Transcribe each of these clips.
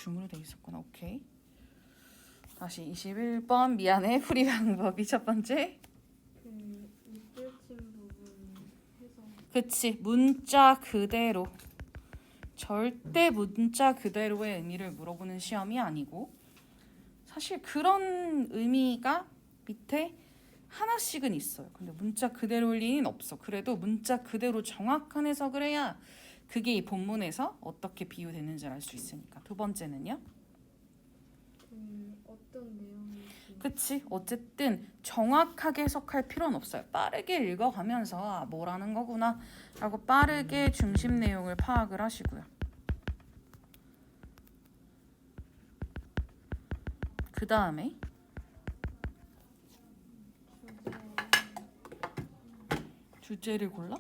중으로 돼 있었구나. 오케이. 다시 21번 미안해. 풀이 방법이 첫 번째. 그 밑줄친 부분 해서 그치. 문자 그대로. 절대 문자 그대로의 의미를 물어보는 시험이 아니고 사실 그런 의미가 밑에 하나씩은 있어요. 근데 문자 그대로일 리는 없어. 그래도 문자 그대로 정확한 해석을 해야 그게 이 본문에서 어떻게 비유되는지 알 수 있으니까. 두 번째는요. 어떤 내용인지 그치. 어쨌든 정확하게 해석할 필요는 없어요. 빠르게 읽어가면서 아, 뭐라는 거구나 라고 빠르게 중심 내용을 파악을 하시고요. 그 다음에 주제를 골라?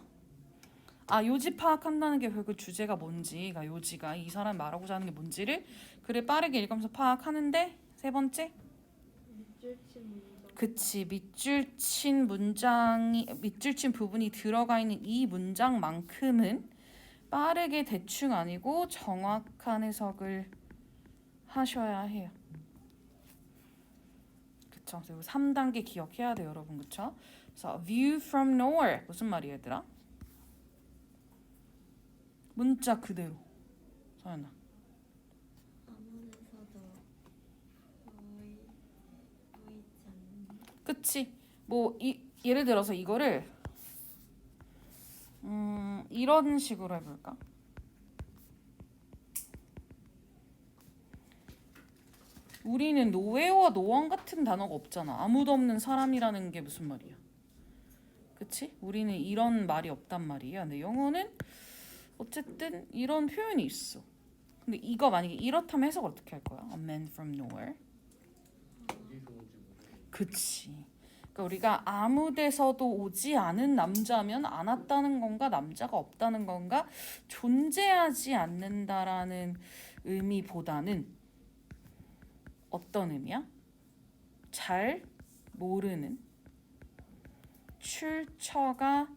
아, 요지 파악한다는 게 결국 주제가 뭔지가 요지가 이 사람 말하고자 하는 게 뭔지를 글을 빠르게 읽으면서 파악하는데 세 번째? 밑줄친 문장 그치. 밑줄 친 부분이 들어가 있는 이 문장만큼은 빠르게 대충 아니고 정확한 해석을 하셔야 해요. 그쵸. 그리고 3단계 기억해야 돼요, 여러분. 그쵸? 그래서 view from nowhere 무슨 말이야, 얘들아? 문자 그대로. 서연아. 아무데서도 보이지 않는 그치. 예를 들어서 이거를 이런 식으로 해볼까? 우리는 노예와 노원 같은 단어가 없잖아. 아무도 없는 사람이라는 게 무슨 말이야? 그치? 우리는 이런 말이 없단 말이야. 근데 영어는 어쨌든 이런 표현이 있어. 근데 이거 만약에 이렇다면 해석을 어떻게 할 거야? A man from nowhere. 그치. 그러니까 우리가 아무 데서도 오지 않은 남자면 안 왔다는 건가? 남자가 없다는 건가? 존재하지 않는다라는 의미보다는 어떤 의미야? 잘 모르는 출처가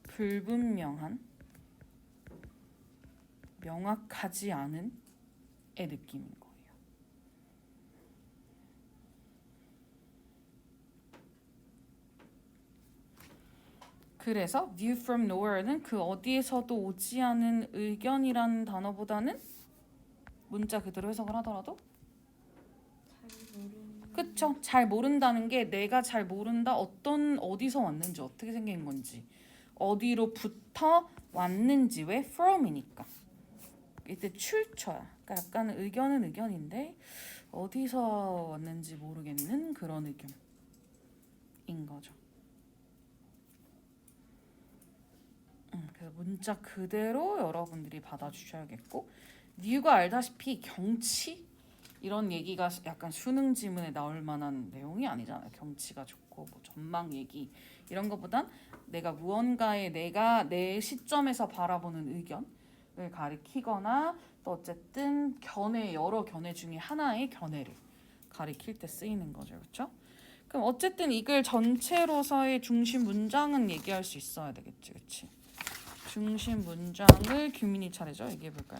불분명한 명확하지 않은 의 느낌인 거예요. 그래서 view from nowhere는 그 어디에서도 오지 않은 의견이라는 단어보다는 문자 그대로 해석을 하더라도 잘 모르는 그쵸. 잘 모른다는 게 내가 잘 모른다. 어디서 왔는지 어떻게 생긴 건지 어디로부터 왔는지 왜 from이니까 이때 출처야. 그러니까 약간 의견은 의견인데 어디서 왔는지 모르겠는 그런 의견인 거죠. 그래서 문자 그대로 여러분들이 받아주셔야겠고 뉴가 알다시피 경치 이런 얘기가 약간 수능 지문에 나올 만한 내용이 아니잖아요. 경치가 좋고 뭐 전망 얘기 이런 것보단 내가 무언가에 내가 내 시점에서 바라보는 의견을 가리키거나 또 어쨌든 여러 견해 중에 하나의 견해를 가리킬 때 쓰이는 거죠. 그렇죠? 그럼 어쨌든 이 글 전체로서의 중심 문장은 얘기할 수 있어야 되겠지. 그렇지? 중심 문장을 규민이 차례죠. 얘기해 볼까요?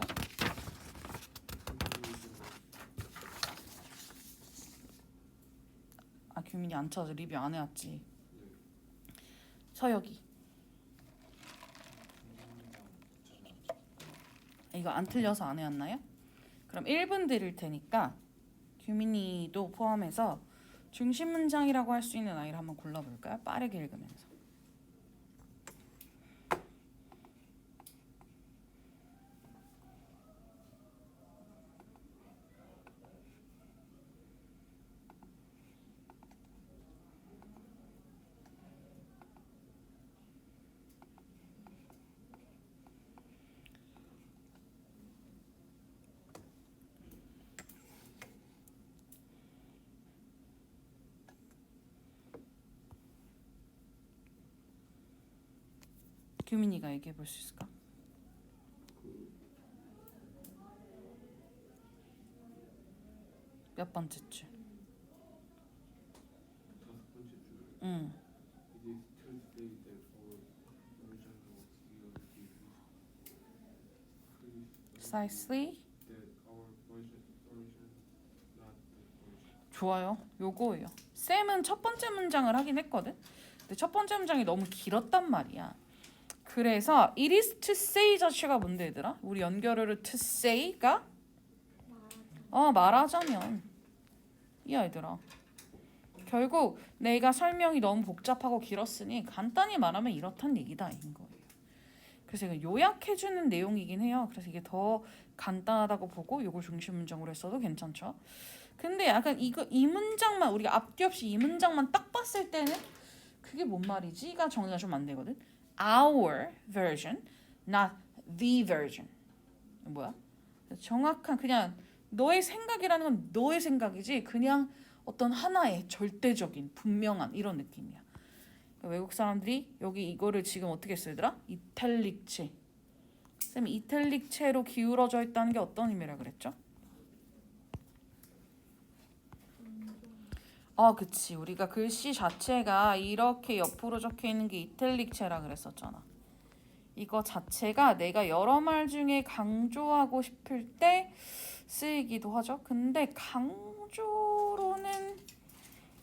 아, 규민이 안 찾아. 리뷰 안 해왔지. 서혁이. 이거 안 틀려서 안 해왔나요? 그럼 1분 드릴 테니까 규민이도 포함해서 중심 문장이라고 할 수 있는 아이를 한번 골라볼까요? 빠르게 읽으면서. 규민이가 얘기해 볼 수 있을까? 몇 번째 줄? 응. Precisely 좋아요. 요거예요. 쌤은 첫 번째 문장을 하긴 했거든. 근데 첫 번째 문장이 너무 길었단 말이야. 그래서 it is to say 자체가 뭔데 얘들아? 우리 연결어를 to say가 말하자면 이 아이들아. 결국 내가 설명이 너무 복잡하고 길었으니 간단히 말하면 이렇단 얘기다 인 거예요. 그래서 이거 요약해주는 내용이긴 해요. 그래서 이게 더 간단하다고 보고 요걸 중심 문장으로 했어도 괜찮죠. 근데 약간 이 문장만 우리가 앞뒤 없이 이 문장만 딱 봤을 때는 그게 뭔 말이지가 정리가 좀 안 되거든. Our version, not the version. 뭐야? 정확한 그냥 너의 생각이라는 건 너의 생각이지 그냥 어떤 하나의 절대적인 분명한 이런 느낌이야. 그러니까 외국 사람들이 여기 이거를 지금 어떻게 쓰더라? 이탈릭체. 쌤 이탈릭체로 기울어져 있다는 게 어떤 의미라 그랬죠? 그치. 우리가 글씨 자체가 이렇게 옆으로 적혀 있는 게 이탈릭체라 그랬었잖아. 이거 자체가 내가 여러 말 중에 강조하고 싶을 때 쓰이기도 하죠. 근데 강조로는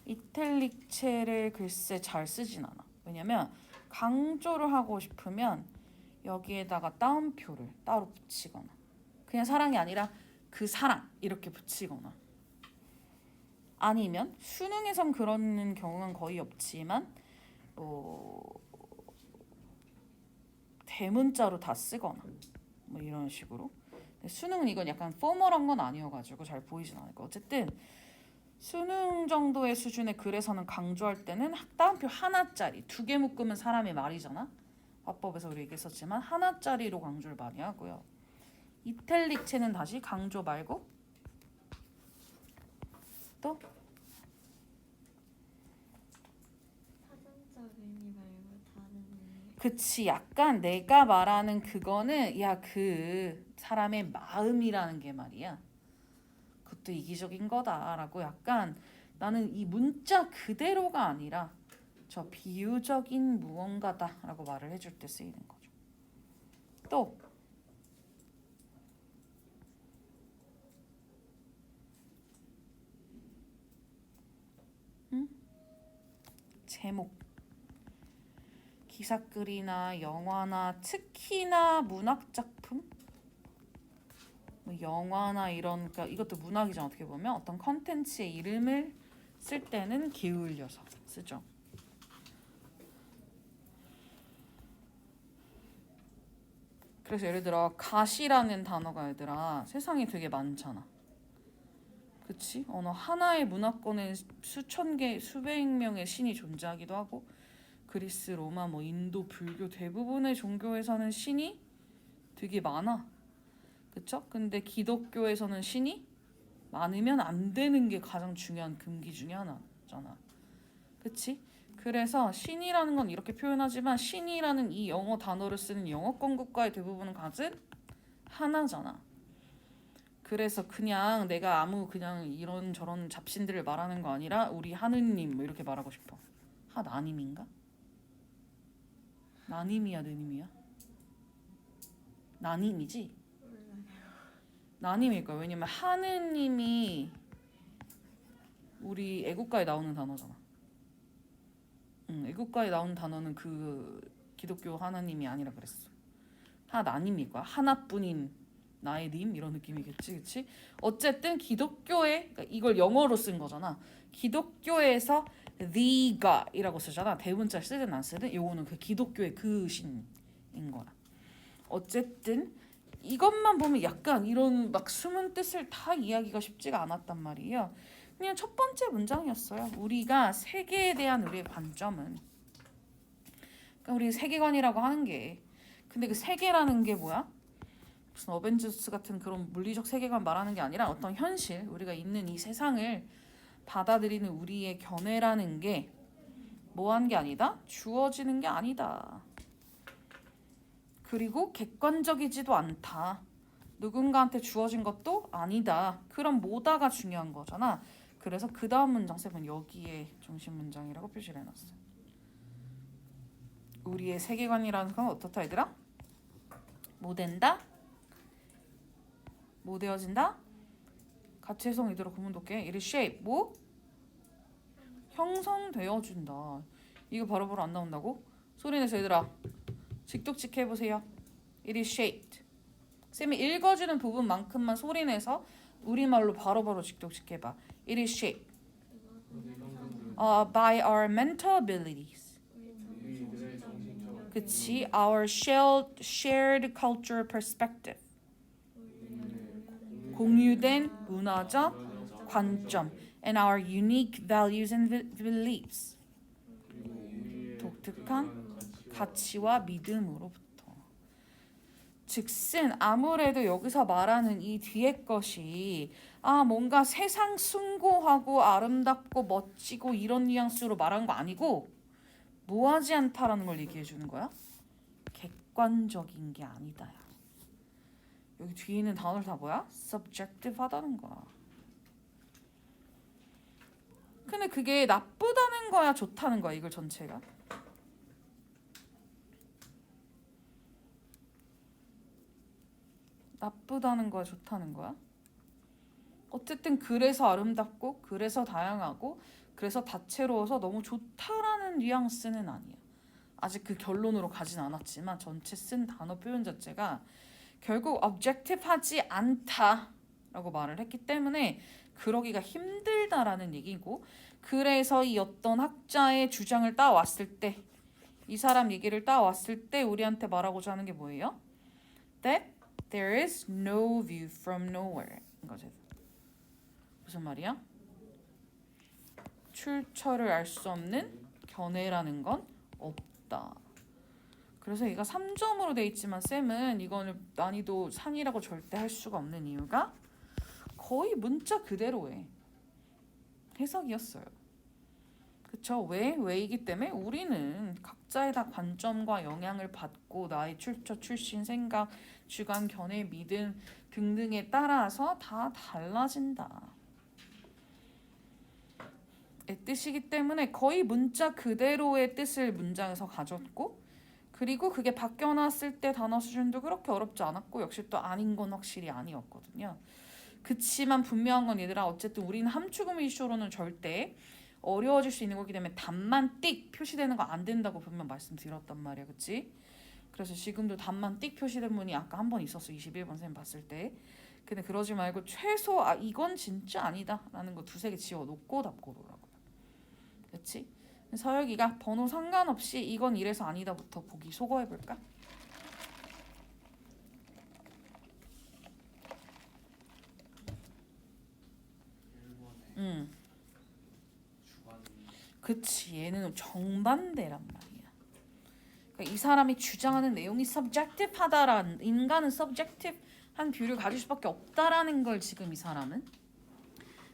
이탈릭체를 글쎄 잘 쓰진 않아. 왜냐면 강조를 하고 싶으면 여기에다가 따옴표를 따로 붙이거나 그냥 사랑이 아니라 그 사랑 이렇게 붙이거나 아니면 수능에선 그런 경우는 거의 없지만 대문자로 다 쓰거나 뭐 이런 식으로. 수능은 이건 약간 포멀한 건 아니어가지고 잘 보이진 않을 거. 어쨌든 수능 정도의 수준의 글에서는 강조할 때는 따옴표 하나짜리 2개 묶으면 사람의 말이잖아. 화법에서 우리 얘기했었지만 하나짜리로 강조를 많이 하고요. 이탈릭체는 다시 강조 말고 또 사전적 의미 말고 다른 의미. 그치 약간 내가 말하는 그거는 야 그 사람의 마음이라는 게 말이야. 그것도 이기적인 거다라고 약간 나는 이 문자 그대로가 아니라 저 비유적인 무언가다라고 말을 해줄 때 쓰이는 거죠. 또 제목 기사글이나 영화나 특히나 문학 작품 뭐 영화나 이런 그러니까 이것도 문학이잖아. 어떻게 보면 어떤 컨텐츠의 이름을 쓸 때는 기울여서 쓰죠. 그래서 예를 들어 가시라는 단어가 얘들아 세상에 되게 많잖아. 그치? 어느 하나의 문화권에 수천 개, 수백 명의 신이 존재하기도 하고 그리스, 로마, 뭐 인도, 불교 대부분의 종교에서는 신이 되게 많아. 그쵸? 근데 기독교에서는 신이 많으면 안 되는 게 가장 중요한 금기 중에 하나잖아. 그치? 그래서 신이라는 건 이렇게 표현하지만 신이라는 이 영어 단어를 쓰는 영어권 국가의 대부분은 가진 하나잖아. 그래서 그냥 내가 아무 그냥 이런 저런 잡신들을 말하는 거 아니라 우리 하느님 뭐 이렇게 말하고 싶어. 하나님인가? 나님이야 느님이야? 나님이지? 나님일 거야. 왜냐면 하느님이 우리 애국가에 나오는 단어잖아. 애국가에 나오는 단어는 그 기독교 하나님이 아니라 그랬어. 하나님일 거야. 하나뿐인 나의 님 이런 느낌이겠지, 그치? 어쨌든 기독교에 그러니까 이걸 영어로 쓴 거잖아. 기독교에서 the God이라고 쓰잖아. 대문자 쓰든 안 쓰든 요거는 그 기독교의 그 신인 거야. 어쨌든 이것만 보면 약간 이런 막 숨은 뜻을 다 이해하기가 쉽지가 않았단 말이에요. 그냥 첫 번째 문장이었어요. 우리가 세계에 대한 우리의 관점은 그러니까 우리 세계관이라고 하는 게 근데 그 세계라는 게 뭐야? 무슨 어벤져스 같은 그런 물리적 세계관 말하는 게 아니라 어떤 현실 우리가 있는 이 세상을 받아들이는 우리의 견해라는 게 뭐한 게 아니다? 주어지는 게 아니다. 그리고 객관적이지도 않다. 누군가한테 주어진 것도 아니다. 그런 뭐다가 중요한 거잖아. 그래서 그 다음 문장 쌤은 여기에 중심 문장이라고 표시를 해놨어요. 우리의 세계관이라는 건 어떻다 얘들아? 뭐 된다? 뭐 되어진다? 가치해석 이대로 구문독해. It is shape. 뭐? 형성되어준다. 이거 바로바로 안 나온다고? 소리내서 얘들아. 직독직 해보세요. It is shaped. 쌤이 읽어주는 부분만큼만 소리내서 우리말로 바로바로 직독직 해봐. It is shaped by our mental abilities. 그치? Our shared cultural perspective. 공유된 문화적 관점. And our unique values and beliefs. 독특한 가치와 믿음으로부터. 즉슨 아무래도 여기서 말하는 이 뒤에 것이 뭔가 세상 숭고하고 아름답고 멋지고 이런 뉘앙스로 말하는 거 아니고 무하지 않다라는 걸 얘기해 주는 거야. 객관적인 게 아니다. 여기 뒤에 있는 단어를 다 뭐야? subjective 하다는 거야. 근데 그게 나쁘다는 거야, 좋다는 거야, 이걸 전체가? 나쁘다는 거야, 좋다는 거야? 어쨌든 그래서 아름답고 그래서 다양하고 그래서 다채로워서 너무 좋다라는 뉘앙스는 아니야. 아직 그 결론으로 가진 않았지만 전체 쓴 단어 표현 자체가 결국 objective하지 않다라고 말을 했기 때문에 그러기가 힘들다라는 얘기고, 그래서 이 어떤 학자의 주장을 따왔을 때, 이 사람 얘기를 따왔을 때 우리한테 말하고자 하는 게 뭐예요? That there is no view from nowhere. 이거죠. 무슨 말이야? 출처를 알 수 없는 견해라는 건 없다. 그래서 얘가 3점으로 돼 있지만 쌤은 이거는 난이도 상이라고 절대 할 수가 없는 이유가 거의 문자 그대로의 해석이었어요. 그쵸? 왜이기 때문에 우리는 각자의 다 관점과 영향을 받고 나의 출처, 출신, 생각, 주관, 견해, 믿음 등등에 따라서 다 달라진다. 의 뜻이기 때문에 거의 문자 그대로의 뜻을 문장에서 가졌고, 그리고 그게 바뀌어놨을 때 단어 수준도 그렇게 어렵지 않았고, 역시 또 아닌 건 확실히 아니었거든요. 그치만 분명한 건 얘들아, 어쨌든 우리는 함축음 이슈로는 절대 어려워질 수 있는 거기 때문에 답만 띡 표시되는 거 안 된다고 분명 말씀드렸단 말이야. 그치? 그래서 지금도 답만 띡 표시된 분이 아까 한 번 있었어. 21번 선생님 봤을 때. 근데 그러지 말고 최소 이건 진짜 아니다 라는 거 두세 개 지워놓고 답 고르라고. 그치? 서혁이가 번호 상관없이 이건 이래서 아니다부터 보기 소거해볼까? 그치, 얘는 정반대란 말이야. 그러니까 이 사람이 주장하는 내용이 subjective하다란, 인간은 subjective한 뷰를 가질 수밖에 없다라는 걸 지금 이 사람은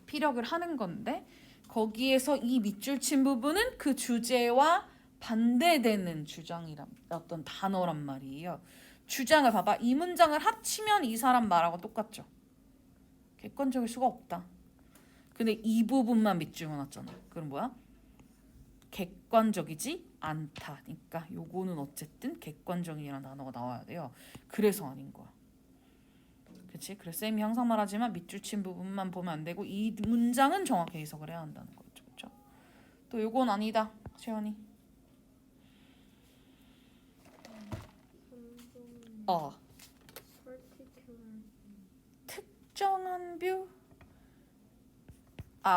피력을 하는 건데, 거기에서 이 밑줄 친 부분은 그 주제와 반대되는 주장이란 어떤 단어란 말이에요. 주장을 봐봐. 이 문장을 합치면 이 사람 말하고 똑같죠. 객관적일 수가 없다. 근데 이 부분만 밑줄 그어놨잖아. 그럼 뭐야? 객관적이지 않다니까 요거는 어쨌든 객관적이라는 단어가 나와야 돼요. 그래서 아닌 거야. 그치? 그래서 쌤이 항상 말하지만 밑줄 친 부분만 보면 안 되고 이 문장은 정확히 해석을 해야 한다는 거죠. 그렇죠? 또 요건 아니다. 채연이. 특정한 뷰.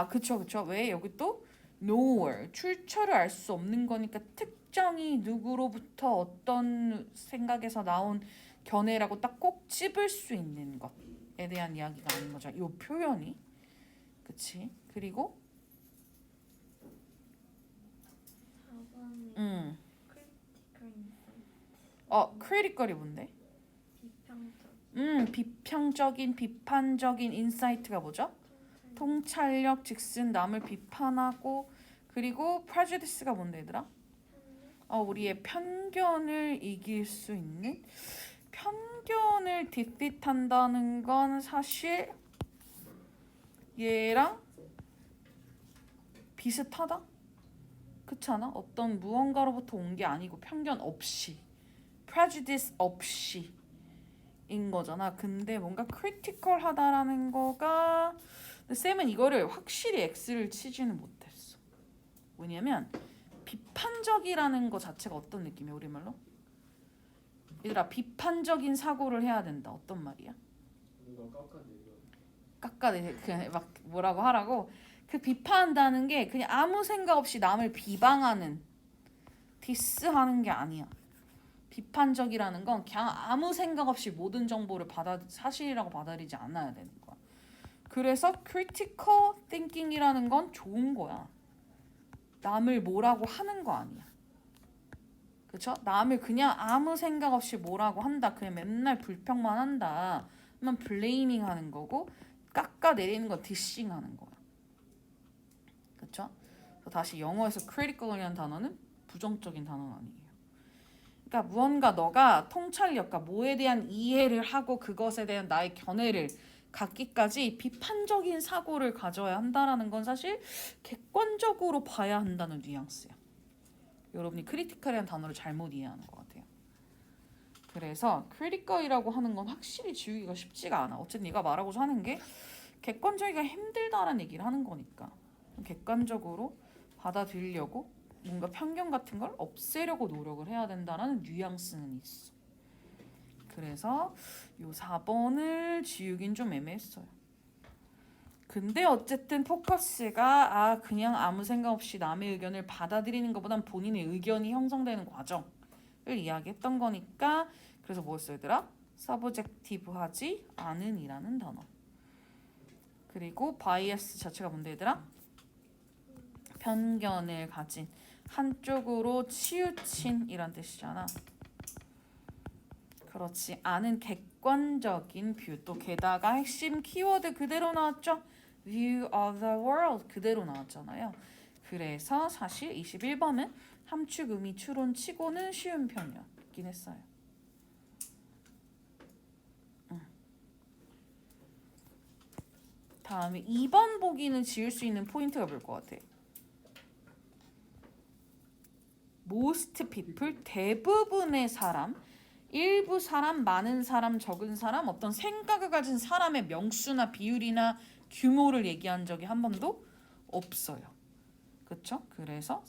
그쵸. 왜? 여기 또 nowhere, 출처를 알 수 없는 거니까 특정이 누구로부터 어떤 생각에서 나온 견해라고 딱 꼭 집을 수 있는 것에 대한 이야기가 아닌 거죠. 이 표현이. 그치? 그리고 4번 크리티컬이 뭔데? 비평적. 비평적인, 비판적인 인사이트가 뭐죠? 통찰력, 즉슨 남을 비판하고, 그리고 prejudice가 뭔데 얘들아? 우리의 편견을 이길 수 있는, 편견을 defeat한다는 건 사실 얘랑 비슷하다? 그렇지 않아? 어떤 무언가로부터 온 게 아니고 편견 없이, prejudice 없이 인 거잖아. 근데 뭔가 크리티컬하다라는 거가 근데 쌤은 이거를 확실히 X를 치지는 못했어. 왜냐면 비판적이라는 거 자체가 어떤 느낌이야 우리말로? 얘들아 비판적인 사고를 해야 된다. 어떤 말이야? 뭔가 깎아내려. 깎아내 그냥 막 뭐라고 하라고. 그 비판한다는 게 그냥 아무 생각 없이 남을 비방하는 디스하는 게 아니야. 비판적이라는 건 그냥 아무 생각 없이 모든 정보를 사실이라고 받아들이지 않아야 되는 거야. 그래서 critical thinking이라는 건 좋은 거야. 남을 뭐라고 하는 거 아니야. 그쵸? 남을 그냥 아무 생각 없이 뭐라고 한다. 그냥 맨날 불평만 한다. 그러면 blaming 하는 거고 깎아내리는 건 dissing 하는 거야. 그쵸? 다시 영어에서 critical이라는 단어는 부정적인 단어는 아니에요. 그러니까 무언가 너가 통찰력과 뭐에 대한 이해를 하고 그것에 대한 나의 견해를 갖기까지 비판적인 사고를 가져야 한다라는 건 사실 객관적으로 봐야 한다는 뉘앙스야. 여러분이 크리티컬이라는 단어를 잘못 이해하는 것 같아요. 그래서 크리티컬이라고 하는 건 확실히 지우기가 쉽지가 않아. 어쨌든 네가 말하고자 하는 게 객관적이가 힘들다라는 얘기를 하는 거니까 객관적으로 받아들이려고 뭔가 편견 같은 걸 없애려고 노력을 해야 된다라는 뉘앙스는 있어. 그래서 요 4번을 지우긴 좀 애매했어요. 근데 어쨌든 포커스가 그냥 아무 생각 없이 남의 의견을 받아들이는 것보단 본인의 의견이 형성되는 과정을 이야기했던 거니까 그래서 뭐였어요 얘들아? 서브젝티브하지 않은이라는 단어. 그리고 바이어스 자체가 뭔데 얘들아? 편견을 가진 한쪽으로 치우친 이란 뜻이잖아. 그렇지 않은 객관적인 뷰. 또 게다가 핵심 키워드 그대로 나왔죠. View of the world 그대로 나왔잖아요. 그래서 사실 21번은 함축 의미 추론 치고는 쉬운 편이었긴 했어요. 다음에 2번 보기는 지울 수 있는 포인트가 뭘 것 같아? Most people 대부분의 사람, 일부 사람, 많은 사람, 적은 사람, 어떤 생각을 가진 사람의 명수나 비율이나 규모를 얘기한 적이 한 번도 없어요. 그렇죠? 그래서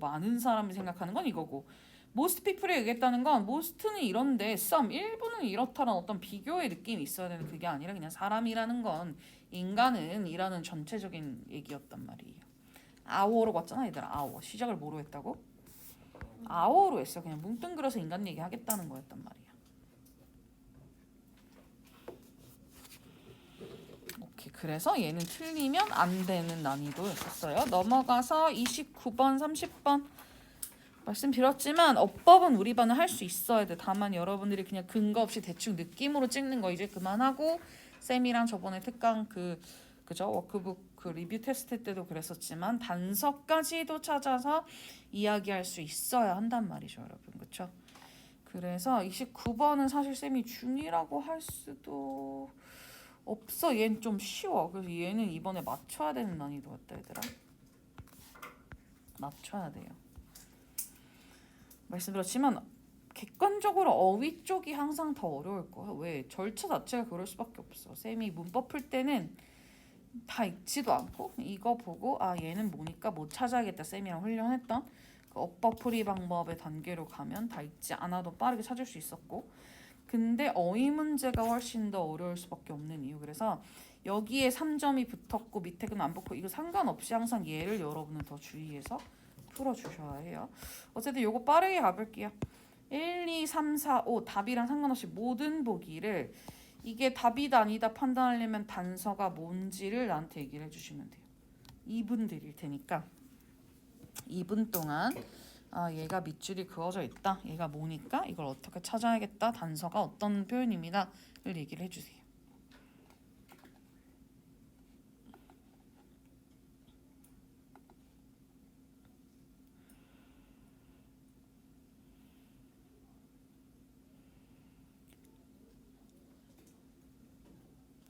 많은 사람이 생각하는 건 이거고 most people이 얘기했다는 건 most는 이런데 some, 일부는 이렇다는 어떤 비교의 느낌이 있어야 되는 그게 아니라 그냥 사람이라는 건 인간은 이라는 전체적인 얘기였단 말이에요. hour로 봤잖아 얘들아. hour. 시작을 뭐로 했다고? hour로 했어. 그냥 뭉뚱그려서 인간 얘기 하겠다는 거였단 말이야. 오케이. 그래서 얘는 틀리면 안 되는 난이도였었어요. 넘어가서 29번, 30번 말씀드렸지만 어법은 우리 반은 할 수 있어야 돼. 다만 여러분들이 그냥 근거 없이 대충 느낌으로 찍는 거 이제 그만하고 쌤이랑 저번에 특강 그죠? 워크북 그 리뷰 테스트 때도 그랬었지만 단서까지도 찾아서 이야기할 수 있어야 한단 말이죠, 여러분. 그렇죠? 그래서 29번은 사실 쌤이 중이라고 할 수도 없어. 얘는 좀 쉬워. 그래서 얘는 이번에 맞춰야 되는 난이도였다, 얘들아. 맞춰야 돼요. 말씀드렸지만 객관적으로 어휘 쪽이 항상 더 어려울 거야. 왜? 절차 자체가 그럴 수밖에 없어. 쌤이 문법 풀 때는 다 읽지도 않고 이거 보고 얘는 뭐니까 뭐 찾아야겠다 쌤이랑 훈련했던 그 어법 풀이 방법의 단계로 가면 다 읽지 않아도 빠르게 찾을 수 있었고 근데 어휘 문제가 훨씬 더 어려울 수밖에 없는 이유. 그래서 여기에 3점이 붙었고 밑에 건 안 붙고 이거 상관없이 항상 얘를 여러분은 더 주의해서 풀어주셔야 해요. 어쨌든 요거 빠르게 가볼게요. 1, 2, 3, 4, 5 답이랑 상관없이 모든 보기를 이게 답이다 아니다 판단하려면 단서가 뭔지를 나한테 얘기를 해주시면 돼요. 2분 드릴 테니까 2분 동안 얘가 밑줄이 그어져 있다. 얘가 뭐니까 이걸 어떻게 찾아야겠다. 단서가 어떤 표현입니다를 얘기를 해주세요.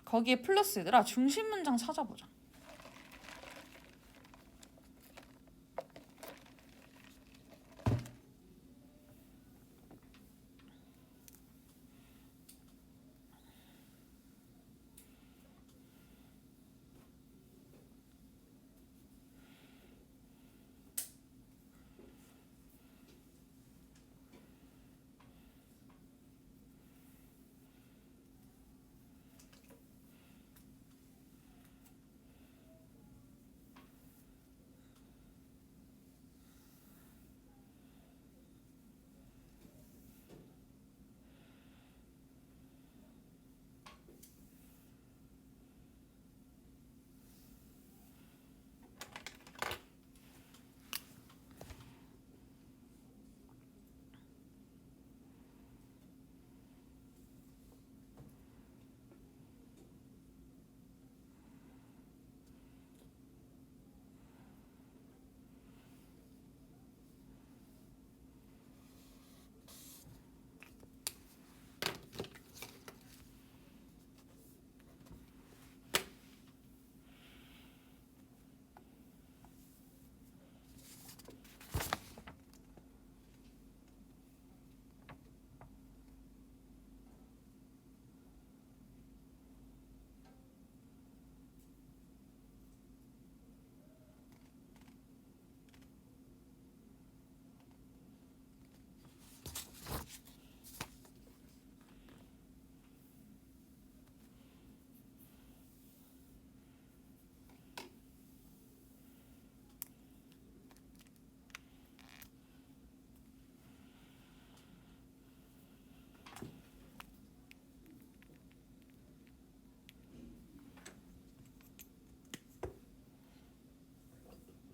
거기에 플러스 얘들아 중심 문장 찾아보자.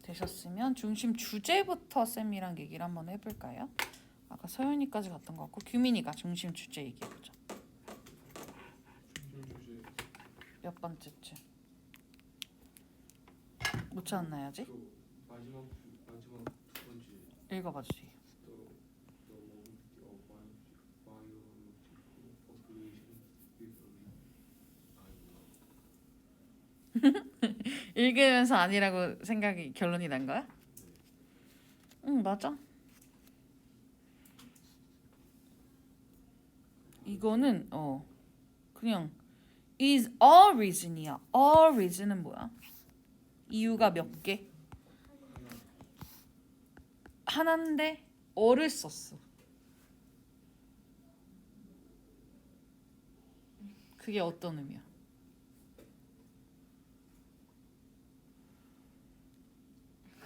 되셨으면 중심 주제부터 쌤이랑 얘기를 한번 해볼까요? 아까 서윤이까지 갔던 것 같고 규민이가 중심 주제 얘기해보자. 중심 주제 몇 번째쯤? 못 찾았나요 아직? 또 마지막 두 번째 읽어봐 주세요. the moment of biological population with 읽으면서 아니라고 생각이 결론이 난 거야? 응 맞아. 이거는 그냥 is a reason이야. a reason은 뭐야? 이유가 몇 개? 하나인데 어를 썼어. 그게 어떤 의미야?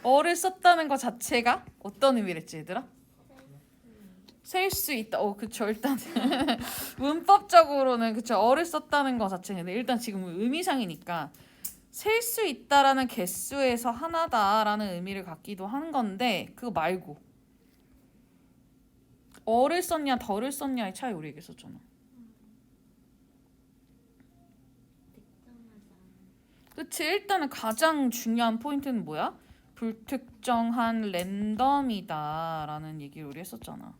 어를 썼다는 것 자체가 어떤 의미랬지 얘들아? 셀 수 있다. 그쵸. 일단 문법적으로는 그쵸. 어를 썼다는 것 자체는 일단 지금 의미상이니까 셀 수 있다라는 개수에서 하나다라는 의미를 갖기도 한 건데 그거 말고 어를 썼냐 덜을 썼냐의 차이 우리 얘기했었잖아. 특정하지 않은. 그치. 일단은 가장 중요한 포인트는 뭐야? 불특정한 랜덤이다라는 얘기를 우리 했었잖아.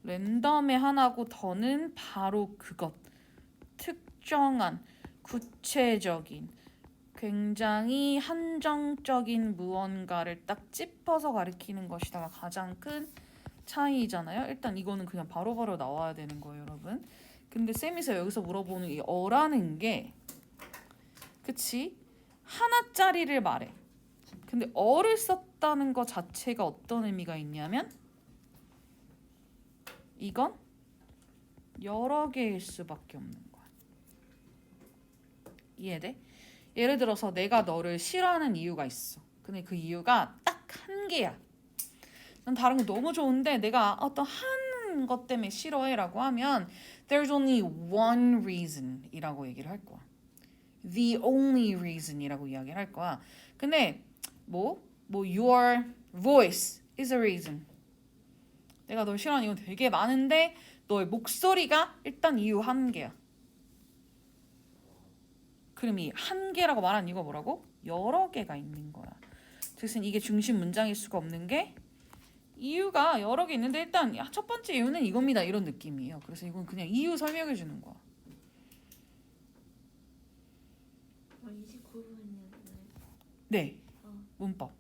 랜덤의 하나고 더는 바로 그것. 특정한, 구체적인, 굉장히 한정적인 무언가를 딱 짚어서 가리키는 것이다가 가장 큰 차이잖아요. 일단 이거는 그냥 바로바로 나와야 되는 거예요, 여러분. 근데 쌤이서 여기서 물어보는 이 어라는 게 그치? 하나짜리를 말해. 근데 어를 썼다는 것 자체가 어떤 의미가 있냐면 이건 여러 개일 수밖에 없는 거야. 이해돼? 예를 들어서 내가 너를 싫어하는 이유가 있어. 근데 그 이유가 딱 한 개야. 난 다른 거 너무 좋은데 내가 어떤 한 것 때문에 싫어해라고 하면 there's only one reason 이라고 얘기를 할 거야. The only reason 이라고 이야기를 할 거야. 근데 뭐 your voice is a reason. 내가 널 싫어하는 이유는 되게 많은데 너의 목소리가 일단 이유 한 개야. 그럼 이 한 개라고 말한 이유가 뭐라고? 여러 개가 있는 거야. 즉은 이게 중심 문장일 수가 없는 게 이유가 여러 개 있는데 일단 첫 번째 이유는 이겁니다. 이런 느낌이에요. 그래서 이건 그냥 이유 설명해 주는 거야. 29분이었네. 네. 문법.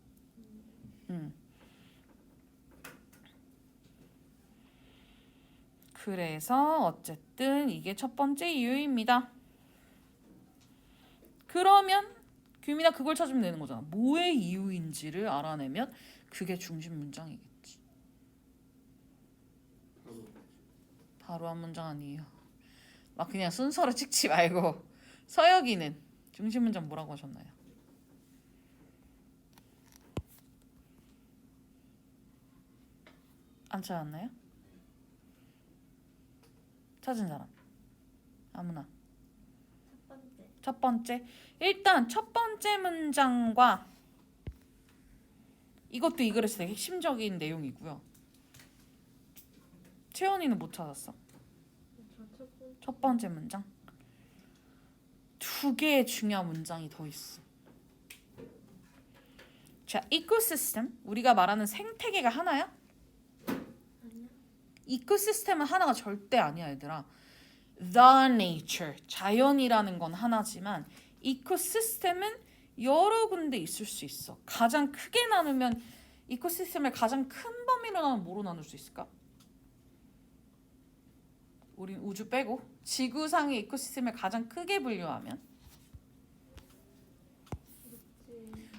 그래서 어쨌든 이게 첫 번째 이유입니다. 그러면 규민아 그걸 찾으면 되는 거잖아. 뭐의 이유인지를 알아내면 그게 중심 문장이겠지. 바로 한 문장 아니에요. 막 그냥 순서를 찍지 말고. 서혁이는 중심 문장 뭐라고 하셨나요? 안 찾았나요? 찾은 사람 아무나. 첫 번째. 첫 번째. 일단 첫 번째 문장과 이것도 이 글에서 되게 핵심적인 내용이고요. 채연이는 못 찾았어. 저첫 번째. 첫 번째 문장. 두 개의 중요한 문장이 더 있어. 자, 이코시스템. 우리가 말하는 생태계가 하나야? 아니야? 이코시스템은 하나가 절대 아니야, 얘들아. The nature, 자연이라는 건 하나지만 이코시스템은 여러 군데 있을 수 있어. 가장 크게 나누면 이코시스템을 가장 큰 범위로 나누면 뭐로 나눌 수 있을까? 우린 우주 빼고 지구상의 이코시스템을 가장 크게 분류하면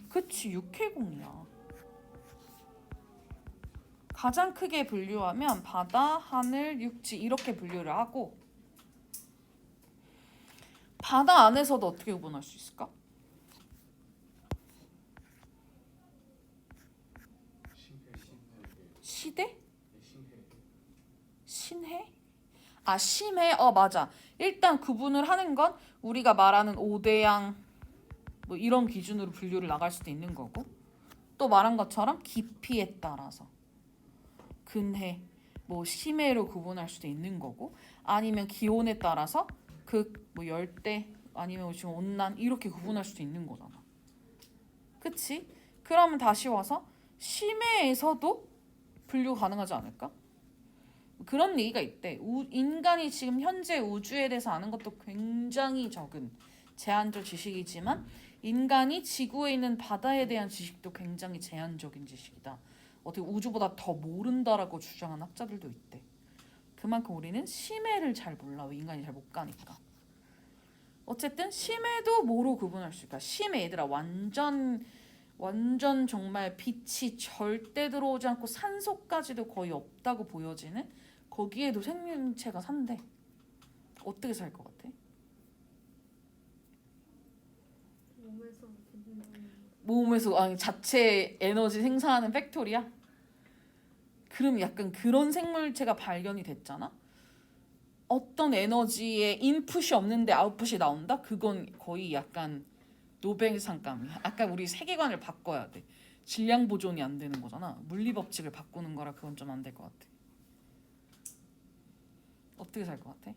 그치 육해공이야. 가장 크게 분류하면 바다, 하늘, 육지 이렇게 분류를 하고 바다 안에서도 어떻게 구분할 수 있을까? 시대? 신해? 아 심해? 맞아. 일단 구분을 하는 건 우리가 말하는 오대양 뭐 이런 기준으로 분류를 나갈 수도 있는 거고 또 말한 것처럼 깊이에 따라서 근해, 뭐 심해로 구분할 수도 있는 거고 아니면 기온에 따라서 뭐 열대 아니면 지금 온난 이렇게 구분할 수도 있는 거잖아. 그치? 그러면 다시 와서 심해에서도 분류 가능하지 않을까? 그런 얘기가 있대. 인간이 지금 현재 우주에 대해서 아는 것도 굉장히 적은 제한적 지식이지만 인간이 지구에 있는 바다에 대한 지식도 굉장히 제한적인 지식이다. 어떻게 우주보다 더 모른다라고 주장하는 학자들도 있대. 그만큼 우리는 심해를 잘 몰라. 인간이 잘 못 가니까. 어쨌든 심해도 뭐로 구분할 수 있을까? 심해 얘들아 완전 정말 빛이 절대 들어오지 않고 산소까지도 거의 없다고 보여지는 거기에도 생명체가 산대. 어떻게 살 것 같아? 몸에서 빛나는 몸에서 아니 자체 에너지 생산하는 팩토리야? 그럼 약간 그런 생물체가 발견이 됐잖아? 어떤 에너지에 인풋이 없는데 아웃풋이 나온다? 그건 거의 약간 노벨상감이야. 아까 우리 세계관을 바꿔야 돼. 질량 보존이 안 되는 거잖아. 물리 법칙을 바꾸는 거라 그건 좀 안 될 것 같아. 어떻게 살 것 같아?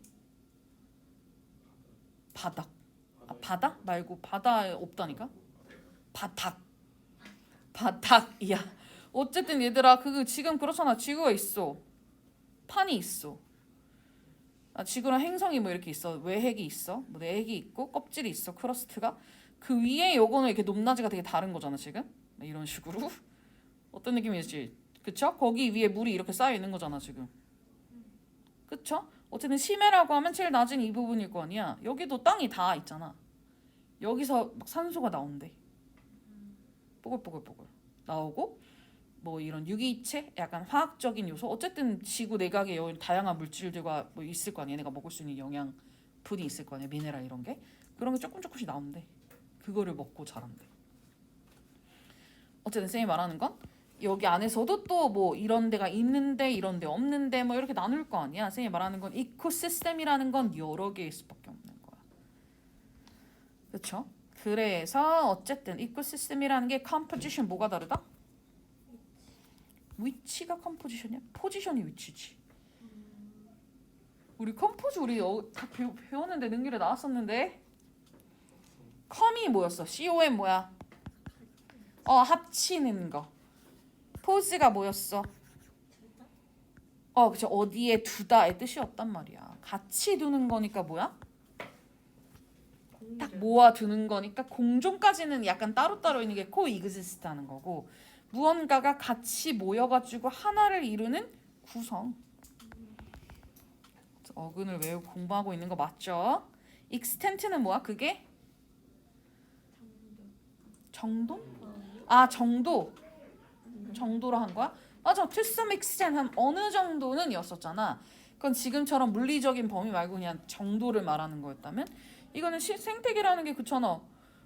바닥. 아, 바다 말고 바다에 없다니까? 바닥이야. 어쨌든 얘들아 그거 지금 그렇잖아. 지구가 있어. 판이 있어. 지구랑 행성이 뭐 이렇게 있어. 외핵이 있어. 뭐 내핵이 있고 껍질이 있어. 크러스트가. 그 위에 요거는 이렇게 높낮이가 되게 다른 거잖아 지금. 이런 식으로. 어떤 느낌이지? 그쵸? 거기 위에 물이 이렇게 쌓여 있는 거잖아 지금. 그쵸? 어쨌든 심해라고 하면 제일 낮은 이 부분일 거 아니야. 여기도 땅이 다 있잖아. 여기서 막 산소가 나온대. 뽀글뽀글뽀글 나오고 뭐 이런 유기체, 약간 화학적인 요소. 어쨌든 지구 내각에 여기 다양한 물질들과 뭐 있을 거 아니야. 얘네가 먹을 수 있는 영양분이 있을 거 아니야. 미네랄 이런 게. 그런 게 조금씩 나온대. 그거를 먹고 자란대. 어쨌든 쌤이 말하는 건 여기 안에서도 또 뭐 이런 데가 있는데 이런 데 없는데 뭐 이렇게 나눌 거 아니야. 쌤이 말하는 건 이코시스템이라는 건 여러 개일 수밖에 없는 거야. 그렇죠? 그래서 어쨌든 이코시스템이라는 게 컴포지션 뭐가 다르다? 위치가 컴포지션이야? 포지션이 위치지. 우리 컴포즈 우리 다 배웠는데 능률에 나왔었는데 컴이 뭐였어? COM 뭐야? 합치는 거. 포즈가 뭐였어? 그쵸. 어디에 두다의 뜻이었단 말이야. 같이 두는 거니까 뭐야? 딱 모아두는 거니까 공존까지는 약간 따로따로 있는 게 코익지스트 하는 거고 무언가가 같이 모여가지고 하나를 이루는 구성. 어근을 외우고 공부하고 있는 거 맞죠? 익스텐트는 뭐야? 그게? 정도? 정도로 한 거야? 맞아. to some extent 한 어느 정도는 이었었잖아. 그건 지금처럼 물리적인 범위 말고 그냥 정도를 말하는 거였다면 이거는 생태계라는 게 그렇잖아.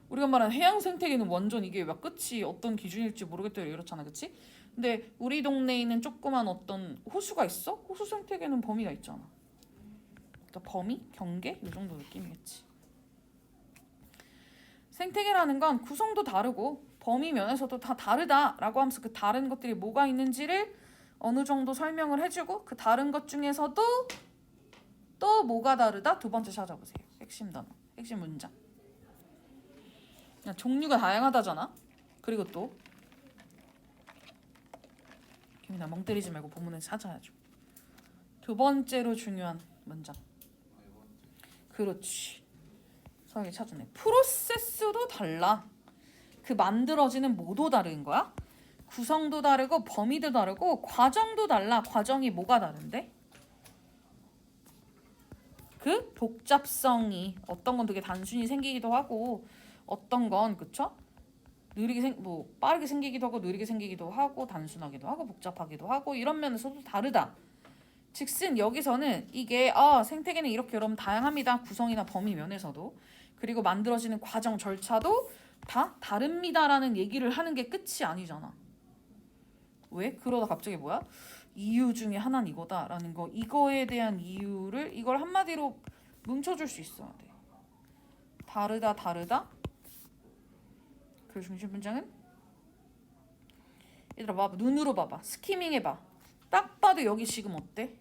우리가 말하는 해양 생태계는 완전 이게 막 끝이 어떤 기준일지 모르겠다 이렇잖아. 그치? 근데 우리 동네에 있는 조그만 어떤 호수가 있어? 호수 생태계는 범위가 있잖아. 그러니까 범위? 경계? 이 정도 느낌이겠지. 생태계라는 건 구성도 다르고 범위 면에서도 다 다르다라고 하면서 그 다른 것들이 뭐가 있는지를 어느 정도 설명을 해주고 그 다른 것 중에서도 또 뭐가 다르다? 두 번째 찾아보세요. 핵심 단어, 핵심 문장. 그냥 종류가 다양하다잖아. 그리고 또 김이나 멍 때리지 말고 본문을 찾아야죠. 두 번째로 중요한 문장. 그렇지. 성이 찾았네. 프로세스도 달라. 그 만들어지는 뭐도 다른 거야? 구성도 다르고 범위도 다르고 과정도 달라. 과정이 뭐가 다른데? 그 복잡성이 어떤 건 되게 단순히 생기기도 하고 어떤 건 그쵸? 빠르게 생기기도 하고 느리게 생기기도 하고 단순하기도 하고 복잡하기도 하고 이런 면에서도 다르다. 즉슨 여기서는 이게 생태계는 이렇게 여러분 다양합니다. 구성이나 범위 면에서도. 그리고 만들어지는 과정 절차도 다 다릅니다라는 얘기를 하는 게 끝이 아니잖아. 왜? 그러다 갑자기 뭐야? 이유 중에 하나는 이거다라는 거. 이거에 대한 이유를 이걸 한마디로 뭉쳐줄 수 있어야 돼. 다르다. 그 중심 문장은 얘들아 봐봐. 눈으로 봐봐. 스키밍 해봐. 딱 봐도 여기 지금 어때?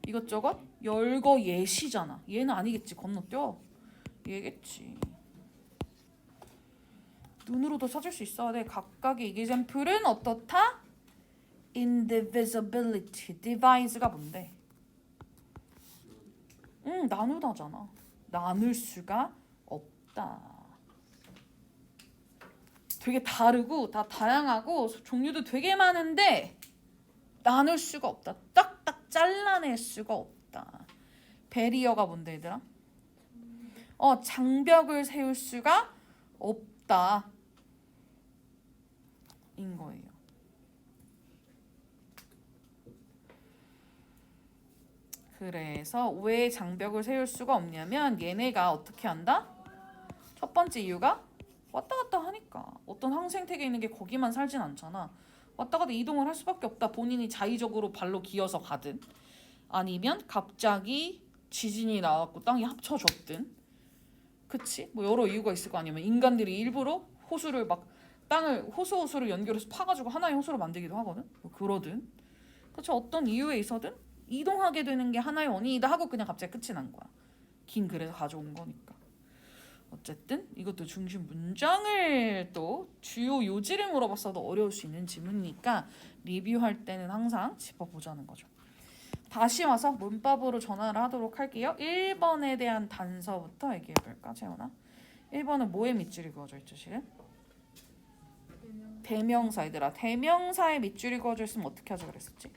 이것저것 열거 예시잖아. 얘는 아니겠지. 건너뛰어. 얘겠지. 눈으로도 찾을 수 있어야 돼. 각각의 example은 어떻다? indivisibility. divise가 뭔데? 나누다잖아. 나눌 수가 없다. 되게 다르고 다 다양하고 종류도 되게 많은데 나눌 수가 없다. 딱딱 잘라낼 수가 없다. 베리어가 뭔데 얘들아? 장벽을 세울 수가 없다. 인 거예요. 그래서 왜 장벽을 세울 수가 없냐면 얘네가 어떻게 한다? 첫 번째 이유가 왔다 갔다 하니까. 어떤 항생태계에 있는 게 거기만 살진 않잖아. 왔다 갔다 이동을 할 수밖에 없다. 본인이 자의적으로 발로 기어서 가든 아니면 갑자기 지진이 나왔고 땅이 합쳐졌든, 그치? 뭐 여러 이유가 있을 거 아니면 인간들이 일부러 호수를 막 땅을 호수를 연결해서 파가지고 하나의 호수로 만들기도 하거든. 뭐 그러든, 그치? 어떤 이유에 있어든 이동하게 되는 게 하나의 원인이다 하고 그냥 갑자기 끝이 난 거야. 긴 글에서 가져온 거니까. 어쨌든 이것도 중심 문장을 또 주요 요지를 물어봤어도 어려울 수 있는 지문이니까 리뷰할 때는 항상 짚어보자는 거죠. 다시 와서 문법으로 전환을 하도록 할게요. 1번에 대한 단서부터 얘기해볼까, 재현아? 1번은 뭐에 밑줄이 그어져 있죠, 지금? 대명사. 얘들아, 대명사에 밑줄이 그어져 있으면 어떻게 하자 그랬었지?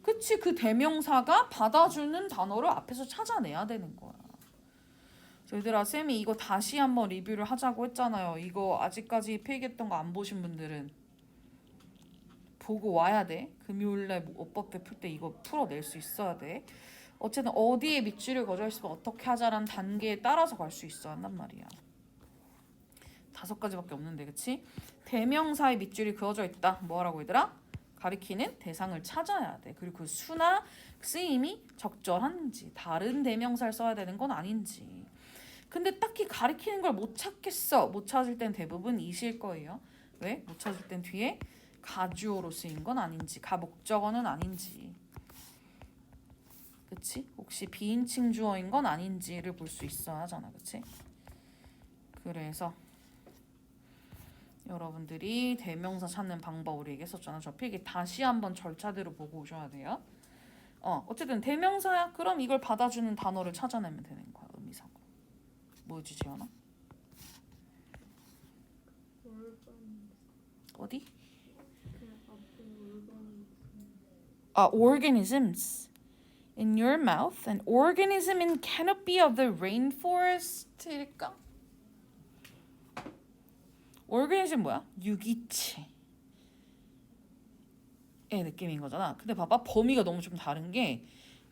그치, 그 대명사가 받아주는 단어를 앞에서 찾아내야 되는 거야. 얘들아, 쌤이 이거 다시 한번 리뷰를 하자고 했잖아요. 이거 아직까지 필기했던 거 안 보신 분들은 보고 와야 돼. 금요일날 어법대 풀 때 이거 풀어낼 수 있어야 돼. 어쨌든 어디에 밑줄을 그어져 있으면 어떻게 하자라는 단계에 따라서 갈 수 있어 한단 말이야. 5가지밖에 없는데, 그치? 대명사에 밑줄이 그어져 있다. 뭐라고 얘들아? 가리키는 대상을 찾아야 돼. 그리고 그 수나 쓰임이 적절한지, 다른 대명사를 써야 되는 건 아닌지. 근데 딱히 가리키는 걸 못 찾겠어. 못 찾을 땐 대부분 이실 거예요. 왜? 못 찾을 땐 뒤에 가주어로 쓰인 건 아닌지, 가목적어는 아닌지, 그치? 혹시 비인칭 주어인 건 아닌지를 볼 수 있어야 하잖아, 그치? 그래서 여러분들이 대명사 찾는 방법을 얘기했었잖아. 저 필기 다시 한번 절차대로 보고 오셔야 돼요. 어쨌든 대명사야. 그럼 이걸 받아주는 단어를 찾아내면 되는 거야, 의미상으로. 뭐지, 지연아? 어디? organisms in your mouth. An organism in canopy of the rainforest일까? organism 뭐야? 유기체. 의 느낌인 거잖아. 근데 봐봐, 범위가 너무 좀 다른 게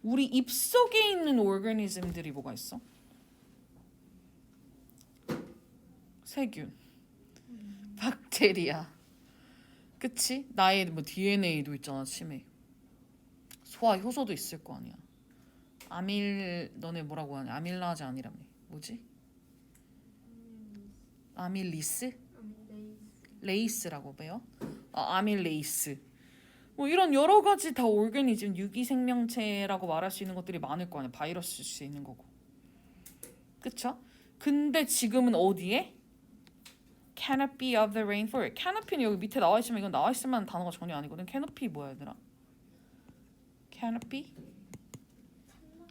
우리 입속에 있는 organism들이 뭐가 있어? 세균, 박테리아, 그치? 나의 뭐 DNA도 있잖아, 치매. 소화 효소도 있을 거 아니야. 너네 뭐라고 하냐? 아밀라제 아니라며. 뭐지? 아밀리스? 레이스라고 배워? 아밀레이스. 뭐 이런 여러 가지 다 오르가니즘, 유기 생명체라고 말할 수 있는 것들이 많을 거 아니야. 바이러스일 수 있는 거고. 그쵸? 근데 지금은 어디에? Canopy of the rainforest. Canopy는 여기 밑에 나와 있으면 이건 나와 있을 만한 단어가 전혀 아니거든. Canopy 뭐야, 얘들아? Canopy?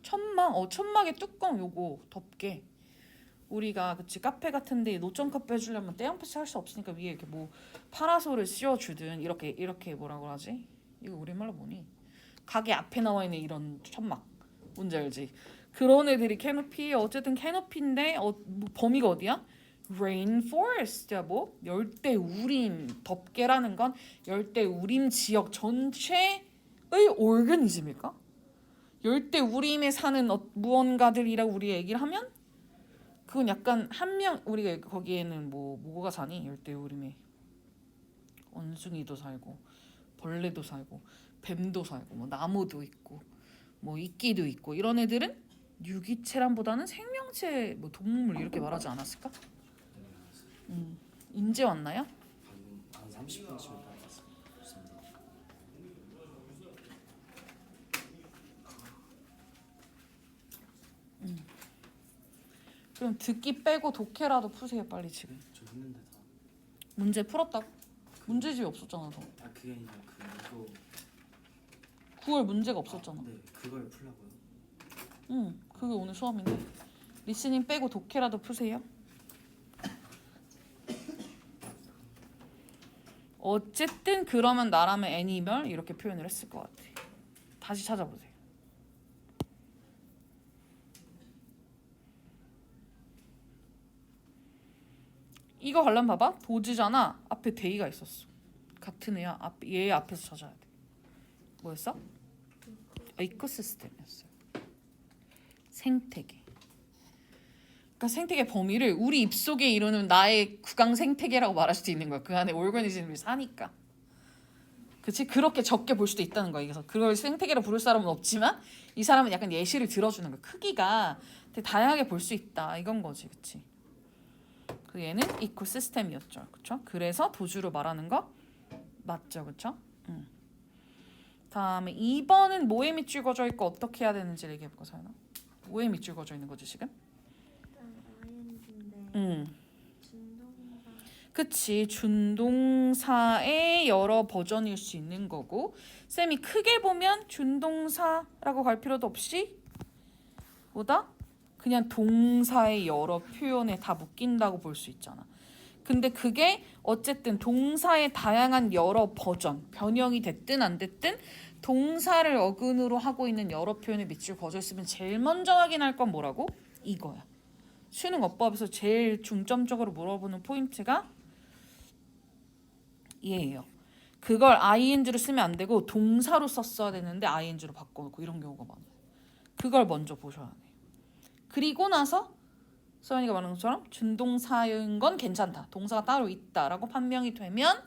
천막. 천막의 뚜껑 요거 덮개. 우리가 그치 카페 같은데 노점 카페 해주려면 떼양패스 할 수 없으니까 위에 이렇게 뭐 파라솔을 씌워주든 이렇게 뭐라고 하지? 이거 우리말로 뭐니? 가게 앞에 나와 있는 이런 천막 뭔지 알지? 그런 애들이 캐노피. 어쨌든 캐노피인데 뭐 범위가 어디야? rainforest야. 뭐 열대 우림. 덮개라는 건 열대 우림 지역 전체의 오르가니즘일까? 열대 우림에 사는 무언가들이라고 우리가 얘기를 하면 그건 약간 우리가 거기에는 뭐가 사니? 열대 우림에 원숭이도 살고 벌레도 살고 뱀도 살고 뭐 나무도 있고 뭐 이끼도 있고 이런 애들은 유기체란보다는 생명체 뭐 동물 이렇게 말하지 않았을까? 인제 왔나요? 방금 한 30분쯤 받았습니다. 그럼 듣기 빼고 독해라도 푸세요 빨리 지금. 저 했는데 다. 문제 풀었다고? 문제집이 없었잖아 너. 아 그게 아니라 그거. 9월 문제가 없었잖아. 네 그걸 풀라고요. 응, 그게 오늘 수업인데. 리스닝 빼고 독해라도 푸세요. 어쨌든 그러면 나라면 애니멀 이렇게 표현을 했을 것 같아. 다시 찾아보세요. 이거 관련 봐봐. 도지잖아. 앞에 데이가 있었어. 같은 애야. 얘 앞에서 찾아야 돼. 뭐였어? 이코시스템이었어요. 생태계. 그러니까 생태계 범위를 우리 입속에 이루는 나의 구강 생태계라고 말할 수도 있는 거야. 그 안에 오르가니즘이 사니까. 그치? 그렇게 적게 볼 수도 있다는 거야. 그래서 그걸 생태계로 부를 사람은 없지만 이 사람은 약간 예시를 들어주는 거야. 크기가 되게 다양하게 볼 수 있다. 이건 거지. 그치? 그 얘는 이코시스템이었죠. 그쵸? 그래서 도주로 말하는 거 맞죠. 그쵸? 다음에 2번은 뭐에 밑줄 그어져 있고 어떻게 해야 되는지를 얘기해볼까 서연아? 뭐에 밑줄 그어져 있는 거지 지금? ING인데 준동사 그치. 준동사의 여러 버전일 수 있는 거고 쌤이 크게 보면 준동사라고 갈 필요도 없이 뭐다? 그냥 동사의 여러 표현에 다 묶인다고 볼 수 있잖아. 근데 그게 어쨌든 동사의 다양한 여러 버전, 변형이 됐든 안 됐든 동사를 어근으로 하고 있는 여러 표현에 밑줄 그어져 있으면 제일 먼저 확인할 건 뭐라고? 이거야. 수능 어법에서 제일 중점적으로 물어보는 포인트가 얘예요. 그걸 ing로 쓰면 안 되고 동사로 썼어야 되는데 ing로 바꿔놓고 이런 경우가 많아요. 그걸 먼저 보셔야 해요. 그리고 나서 서연이가 말한 것처럼 준동사인 건 괜찮다. 동사가 따로 있다라고 판명이 되면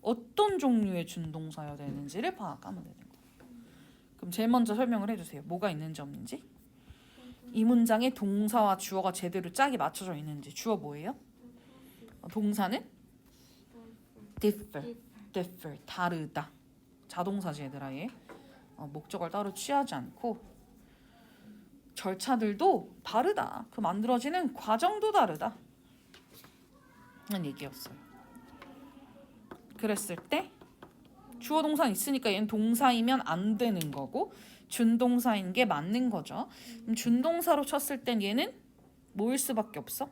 어떤 종류의 준동사여야 되는지를 파악하면 되는 거예요. 그럼 제일 먼저 설명을 해주세요. 뭐가 있는지 없는지. 이 문장에 동사와 주어가 제대로 짝이 맞춰져 있는지. 주어 뭐예요? 동사는 differ, 다르다. 자동사지 얘들아 얘. 목적을 따로 취하지 않고 절차들도 다르다. 그 만들어지는 과정도 다르다. 는 얘기였어요. 그랬을 때 주어 동사는 있으니까 얘는 동사이면 안 되는 거고 준동사인 게 맞는 거죠. 그럼 준동사로 쳤을 땐 얘는 뭐일 수밖에 없어?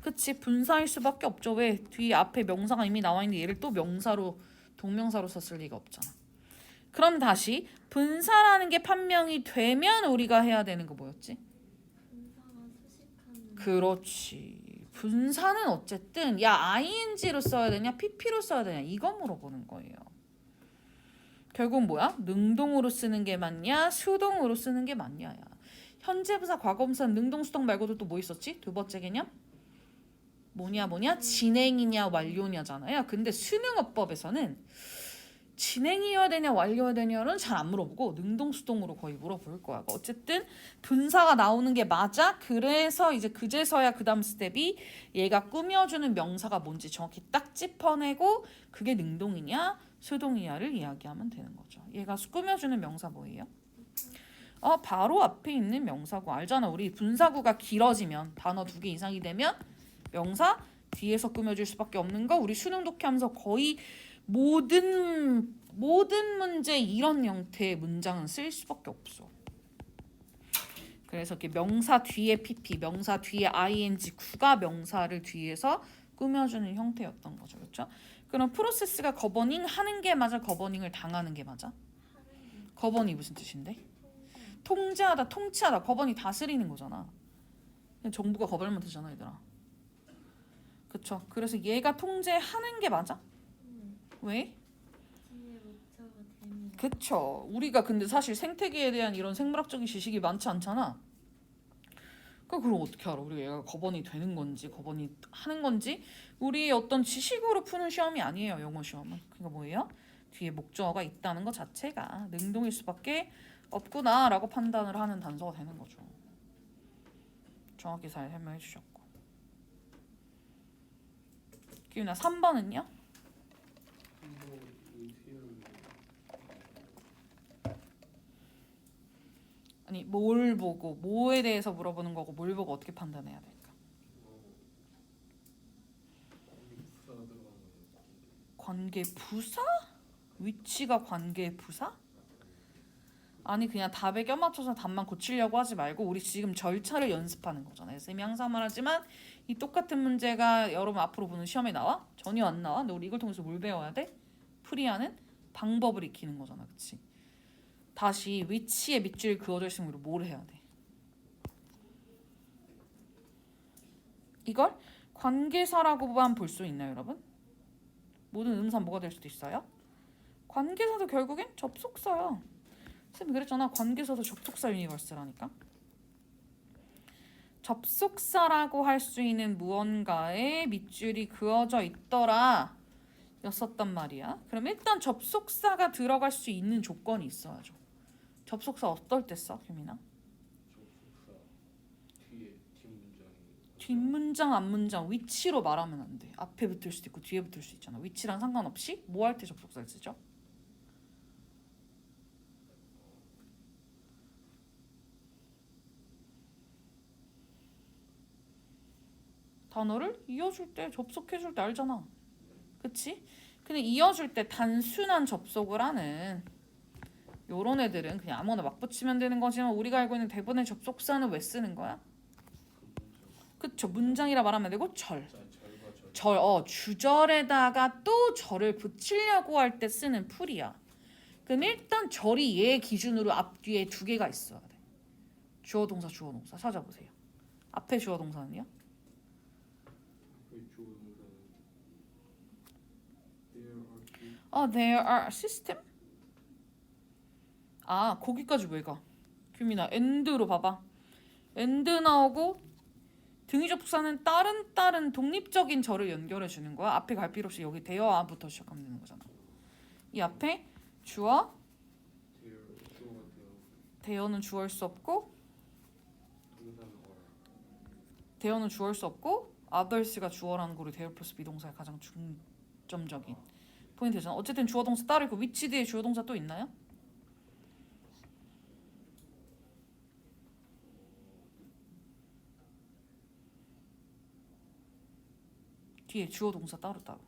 그치, 분사일 수밖에 없죠. 왜? 뒤에 앞에 명사가 이미 나와 있는데 얘를 또 명사로 동명사로 썼을 리가 없잖아. 그럼 다시 분사라는 게 판명이 되면 우리가 해야 되는 거 뭐였지? 분사가 수식하는 그렇지. 분사는 어쨌든 야 ing로 써야 되냐 pp로 써야 되냐 이거 물어보는 거예요. 결국 뭐야? 능동으로 쓰는 게 맞냐 수동으로 쓰는 게 맞냐야. 현재분사 과거분사는 능동 수동 말고도 또 뭐 있었지? 두 번째 개념? 뭐냐 진행이냐 완료냐잖아요. 근데 수능어법에서는 진행이어야 되냐 완료해야 되냐는 잘 안 물어보고 능동수동으로 거의 물어볼 거야. 어쨌든 분사가 나오는 게 맞아. 그래서 이제 그제서야 그 다음 스텝이 얘가 꾸며주는 명사가 뭔지 정확히 딱 짚어내고 그게 능동이냐 수동이냐를 이야기하면 되는 거죠. 얘가 꾸며주는 명사 뭐예요? 바로 앞에 있는 명사구. 알잖아. 우리 분사구가 길어지면 단어 2개 이상이 되면 명사 뒤에서 꾸며줄 수밖에 없는 거. 우리 수능 독해하면서 거의 모든 문제 이런 형태의 문장은 쓸 수밖에 없어. 그래서 이렇게 명사 뒤에 pp, 명사 뒤에 ing, 구가 명사를 뒤에서 꾸며주는 형태였던 거죠. 그렇죠? 그럼 프로세스가 거버닝 하는 게 맞아? 거버닝을 당하는 게 맞아? 거버닝이 무슨 뜻인데? 통제하다, 통치하다. 거버닝 다스리는 거잖아. 그냥 정부가 거벌만 되잖아 얘들아. 그쵸? 그래서 얘가 통제하는 게 맞아? 왜? 뒤에 목적어 되면 그쵸. 우리가 근데 사실 생태계에 대한 이런 생물학적인 지식이 많지 않잖아. 그럼 어떻게 알아? 우리가 얘가 거번이 되는 건지 거번이 하는 건지 우리 어떤 지식으로 푸는 시험이 아니에요. 영어 시험은. 그러니까 뭐예요? 뒤에 목적어가 있다는 것 자체가 능동일 수밖에 없구나라고 판단을 하는 단서가 되는 거죠. 정확히 잘 설명해 주셨고. 기훈아 3번은요? 한번 의지하는 아니 뭘 보고 뭐에 대해서 물어보는 거고 뭘 보고 어떻게 판단해야 될까? 부사가 들어가는 관계 부사? 위치가 관계 부사? 아니 그냥 답에 껴맞춰서 답만 고치려고 하지 말고 우리 지금 절차를 연습하는 거잖아요. 쌤이 항상 말하지만 이 똑같은 문제가 여러분 앞으로 보는 시험에 나와? 전혀 안 나와. 근데 우리 이걸 통해서 뭘 배워야 돼? 풀이하는 방법을 익히는 거잖아. 그치? 다시 위치에 밑줄 그어져 있으면 우리 뭘 해야 돼? 이걸 관계사라고만 볼 수 있나요 여러분? 모든 음사 뭐가 될 수도 있어요? 관계사도 결국엔 접속사야. 쌤이 그랬잖아. 관계사도 접속사 유니버스라니까. 접속사라고 할 수 있는 무언가에 밑줄이 그어져 있더라 였었단 말이야. 그럼 일단 접속사가 들어갈 수 있는 조건이 있어야죠. 접속사 어떨 때 써? 규민아? 접속사 뒤에 뒷문장이 뒷문장 앞문장 위치로 말하면 안 돼. 앞에 붙을 수도 있고 뒤에 붙을 수 있잖아. 위치랑 상관없이 뭐 할 때 접속사를 쓰죠? 단어를 이어줄 때 접속해줄 때 알잖아. 그치? 근데 이어줄 때 단순한 접속을 하는 요런 애들은 그냥 아무거나 막 붙이면 되는 거지만 우리가 알고 있는 대부분의 접속사는 왜 쓰는 거야? 그쵸? 문장이라 말하면 되고 절. 주절에다가 또 절을 붙이려고 할 때 쓰는 풀이야. 그럼 일단 절이 얘 기준으로 앞뒤에 두 개가 있어야 돼. 주어 동사 주어 동사 찾아보세요. 앞에 주어 동사는요? 그 주어 동사는 There are system. 아 거기까지 왜 가? 규민아 end로 봐봐. end 나오고 등위 접속사는 다른 독립적인 절을 연결해 주는 거야. 앞에 갈 필요 없이 여기 대어아부터 시작하면 되는 거잖아. 이 앞에 주어 주어가 되어 대어는 주어일 수 없고 동사는 are 대어는 주어일 수 없고 others가 주어라는 거를 대어 플러스 비동사의 가장 중점적인 포인트잖아. 어쨌든 주어 동사 따로 있고 위치 뒤에 주어 동사 또 있나요? 뒤에 주어 동사 따로 그러니까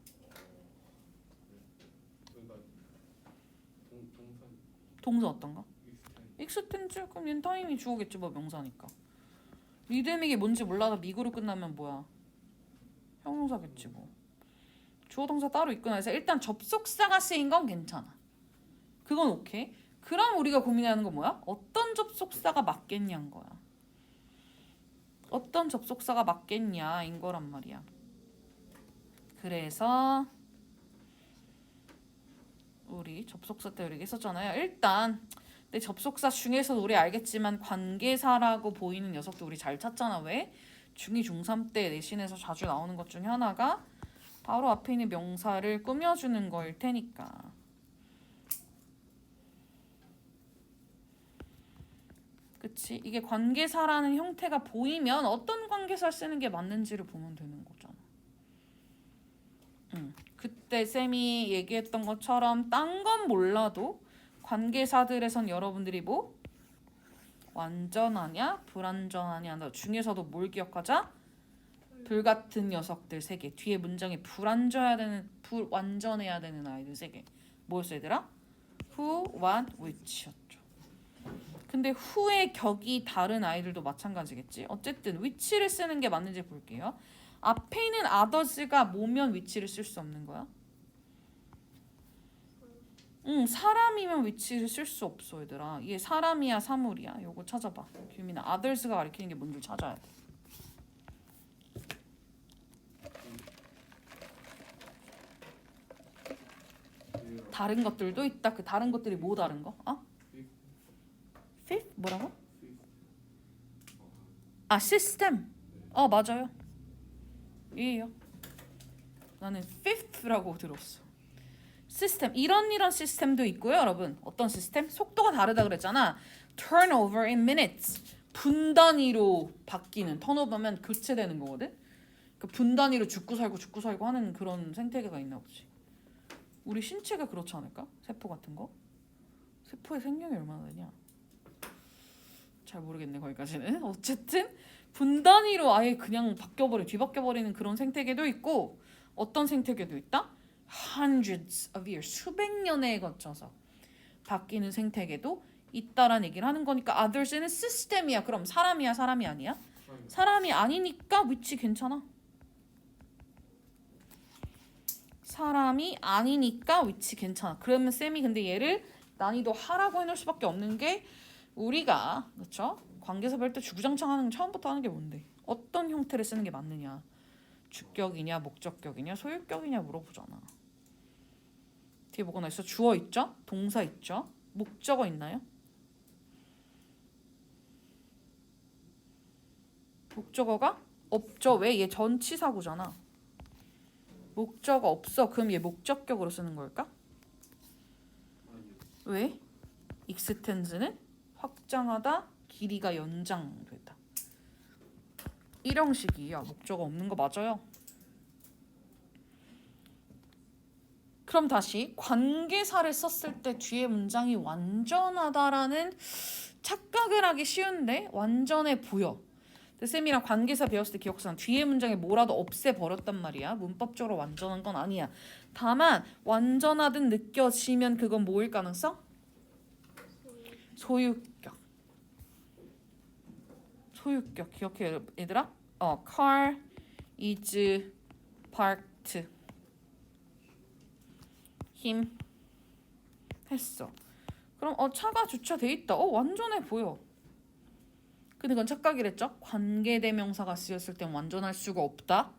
동사 동사 어떤가? 익스텐 익스텐즈 그럼 얘는 타임이 주어겠지 뭐 명사니까. 리드믹이 뭔지 몰라서 미구로 끝나면 뭐야? 형용사겠지 뭐. 주어 동사 따로 있구나 해서 일단 접속사가 쓰인 건 괜찮아. 그건 오케이. 그럼 우리가 고민하는 건 뭐야? 어떤 접속사가 맞겠냐인 거야. 어떤 접속사가 맞겠냐인 거란 말이야. 그래서 우리 접속사 때 우리 했었잖아요. 일단 내 접속사 중에서도 우리 알겠지만 관계사라고 보이는 녀석도 우리 잘 찾잖아. 왜? 중2, 중3 때 내신에서 자주 나오는 것 중에 하나가 바로 앞에 있는 명사를 꾸며주는 거일 테니까. 그치? 이게 관계사라는 형태가 보이면 어떤 관계사 쓰는 게 맞는지를 보면 되는 거잖아. 그때 쌤이 얘기했던 것처럼 딴 건 몰라도 관계사들에선 여러분들이 뭐? 완전하냐? 불완전하냐? 너 중에서도 뭘 기억하자? 불같은 녀석들 3개. 뒤에 문장에 불완전해야 되는 아이들 3개. 뭐였어 얘들아? who, what, which였죠. 근데 who의 격이 다른 아이들도 마찬가지겠지. 어쨌든 which를 쓰는 게 맞는지 볼게요. 앞에 있는 others가 뭐면 which를 쓸 수 없는 거야? 사람이면 which를 쓸 수 없어 얘들아. 이게 사람이야 사물이야? 요거 찾아봐. 규민아 others가 가리키는 게 뭔지 찾아야 돼. 다른 것들도 있다. 그 다른 것들이 뭐 다른 거? fifth? 뭐라고? 아 system. 맞아요. 예요. 나는 fifth라고 들었어. 시스템 이런 시스템도 있고요, 여러분. 어떤 시스템? 속도가 다르다 그랬잖아. turnover in minutes. 분 단위로 바뀌는 턴오버면 교체되는 거거든. 그 분 단위로 죽고 살고 하는 그런 생태계가 있나 보지. 우리 신체가 그렇지 않을까? 세포 같은 거? 세포의 생명이 얼마나 되냐? 잘 모르겠네 거기까지는. 어쨌든 분 단위로 아예 그냥 뒤바뀌어버리는 그런 생태계도 있고 어떤 생태계도 있다? Hundreds of years, 수백 년에 거쳐서 바뀌는 생태계도 있다라는 얘기를 하는 거니까 others는 시스템이야. 그럼 사람이 아니야? 사람이 아니니까 위치 괜찮아. 사람이 아니니까 위치 괜찮아. 그러면 쌤이 근데 얘를 난이도 하라고 해놓을 수밖에 없는 게 우리가 그렇죠? 관계사 별 때 주구장창 하는 처음부터 하는 게 뭔데? 어떤 형태를 쓰는 게 맞느냐? 주격이냐, 목적격이냐, 소유격이냐 물어보잖아. 뒤에 뭐가 있어? 주어 있죠? 동사 있죠? 목적어 있나요? 목적어가 없죠. 왜? 얘 전치사구잖아. 목적어 없어. 그럼 얘 목적격으로 쓰는 걸까? 아니요. 왜? extend는 확장하다, 길이가 연장되다. 일형식이야. 목적어 없는 거 맞아요. 그럼 다시 관계사를 썼을 때 뒤에 문장이 완전하다라는 착각을 하기 쉬운데 완전해 보여. 근데 쌤이랑 관계사 배웠을 때 기억상 뒤에 문장에 뭐라도 없애버렸단 말이야. 문법적으로 완전한 건 아니야. 다만 완전하듯 느껴지면 그건 뭐일 가능성? 소유격. 소유격 기억해 얘들아? car is parked. 힘 했어. 그럼 차가 주차돼 있다. 완전해 보여. 근데 그건 착각이랬죠? 관계대명사가 쓰였을 땐 완전할 수가 없다.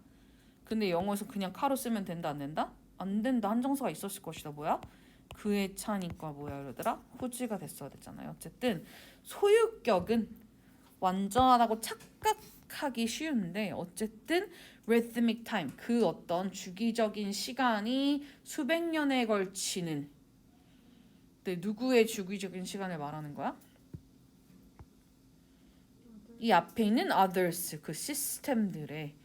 근데 영어에서 그냥 카로 쓰면 된다 안 된다? 안 된다. 한정사가 있었을 것이다. 뭐야? 그의 차니까 뭐야 이러더라? 후지가 됐어야 됐잖아요. 어쨌든 소유격은 완전하다고 착각하기 쉬운데 어쨌든 rhythmic time 그 어떤 주기적인 시간이 수백 년에 걸치는 근데 누구의 주기적인 시간을 말하는 거야? 이 앞에 있는 others 그 시스템들의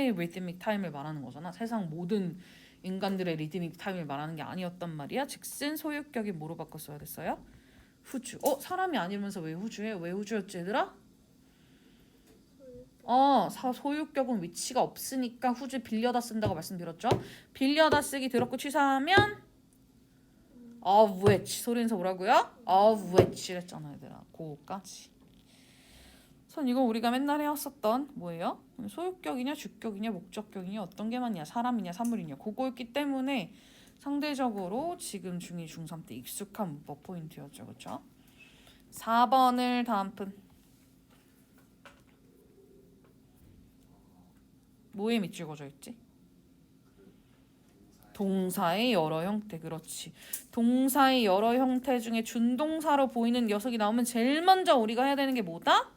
rhythmic time을 말하는 거잖아. 세상 모든 인간들의 rhythmic time을 말하는 게 아니었단 말이야. 즉슨 소유격이 뭐로 바꿨어야 됐어요? 후주. 사람이 아니면서 왜 후주해? 왜 후주였지 얘들아? 소유격은 위치가 없으니까 후주 빌려다 쓴다고 말씀드렸죠. 빌려다 쓰기 들었고 취사하면 of which 소리내서 뭐라고요? of which 이랬잖아 얘들아. 그거까지. 선 이거 우리가 맨날 해왔었던 뭐예요? 소유격이냐 주격이냐 목적격이냐 어떤 게 맞냐 사람이냐 사물이냐 그거였기 때문에 상대적으로 지금 중2 중3 때 익숙한 문법 포인트였죠. 그렇죠? 4번을 다음 분 뭐에 밑줄거져 있지? 동사의 여러 형태. 그렇지. 동사의 여러 형태 중에 준동사로 보이는 녀석이 나오면 제일 먼저 우리가 해야 되는 게 뭐다?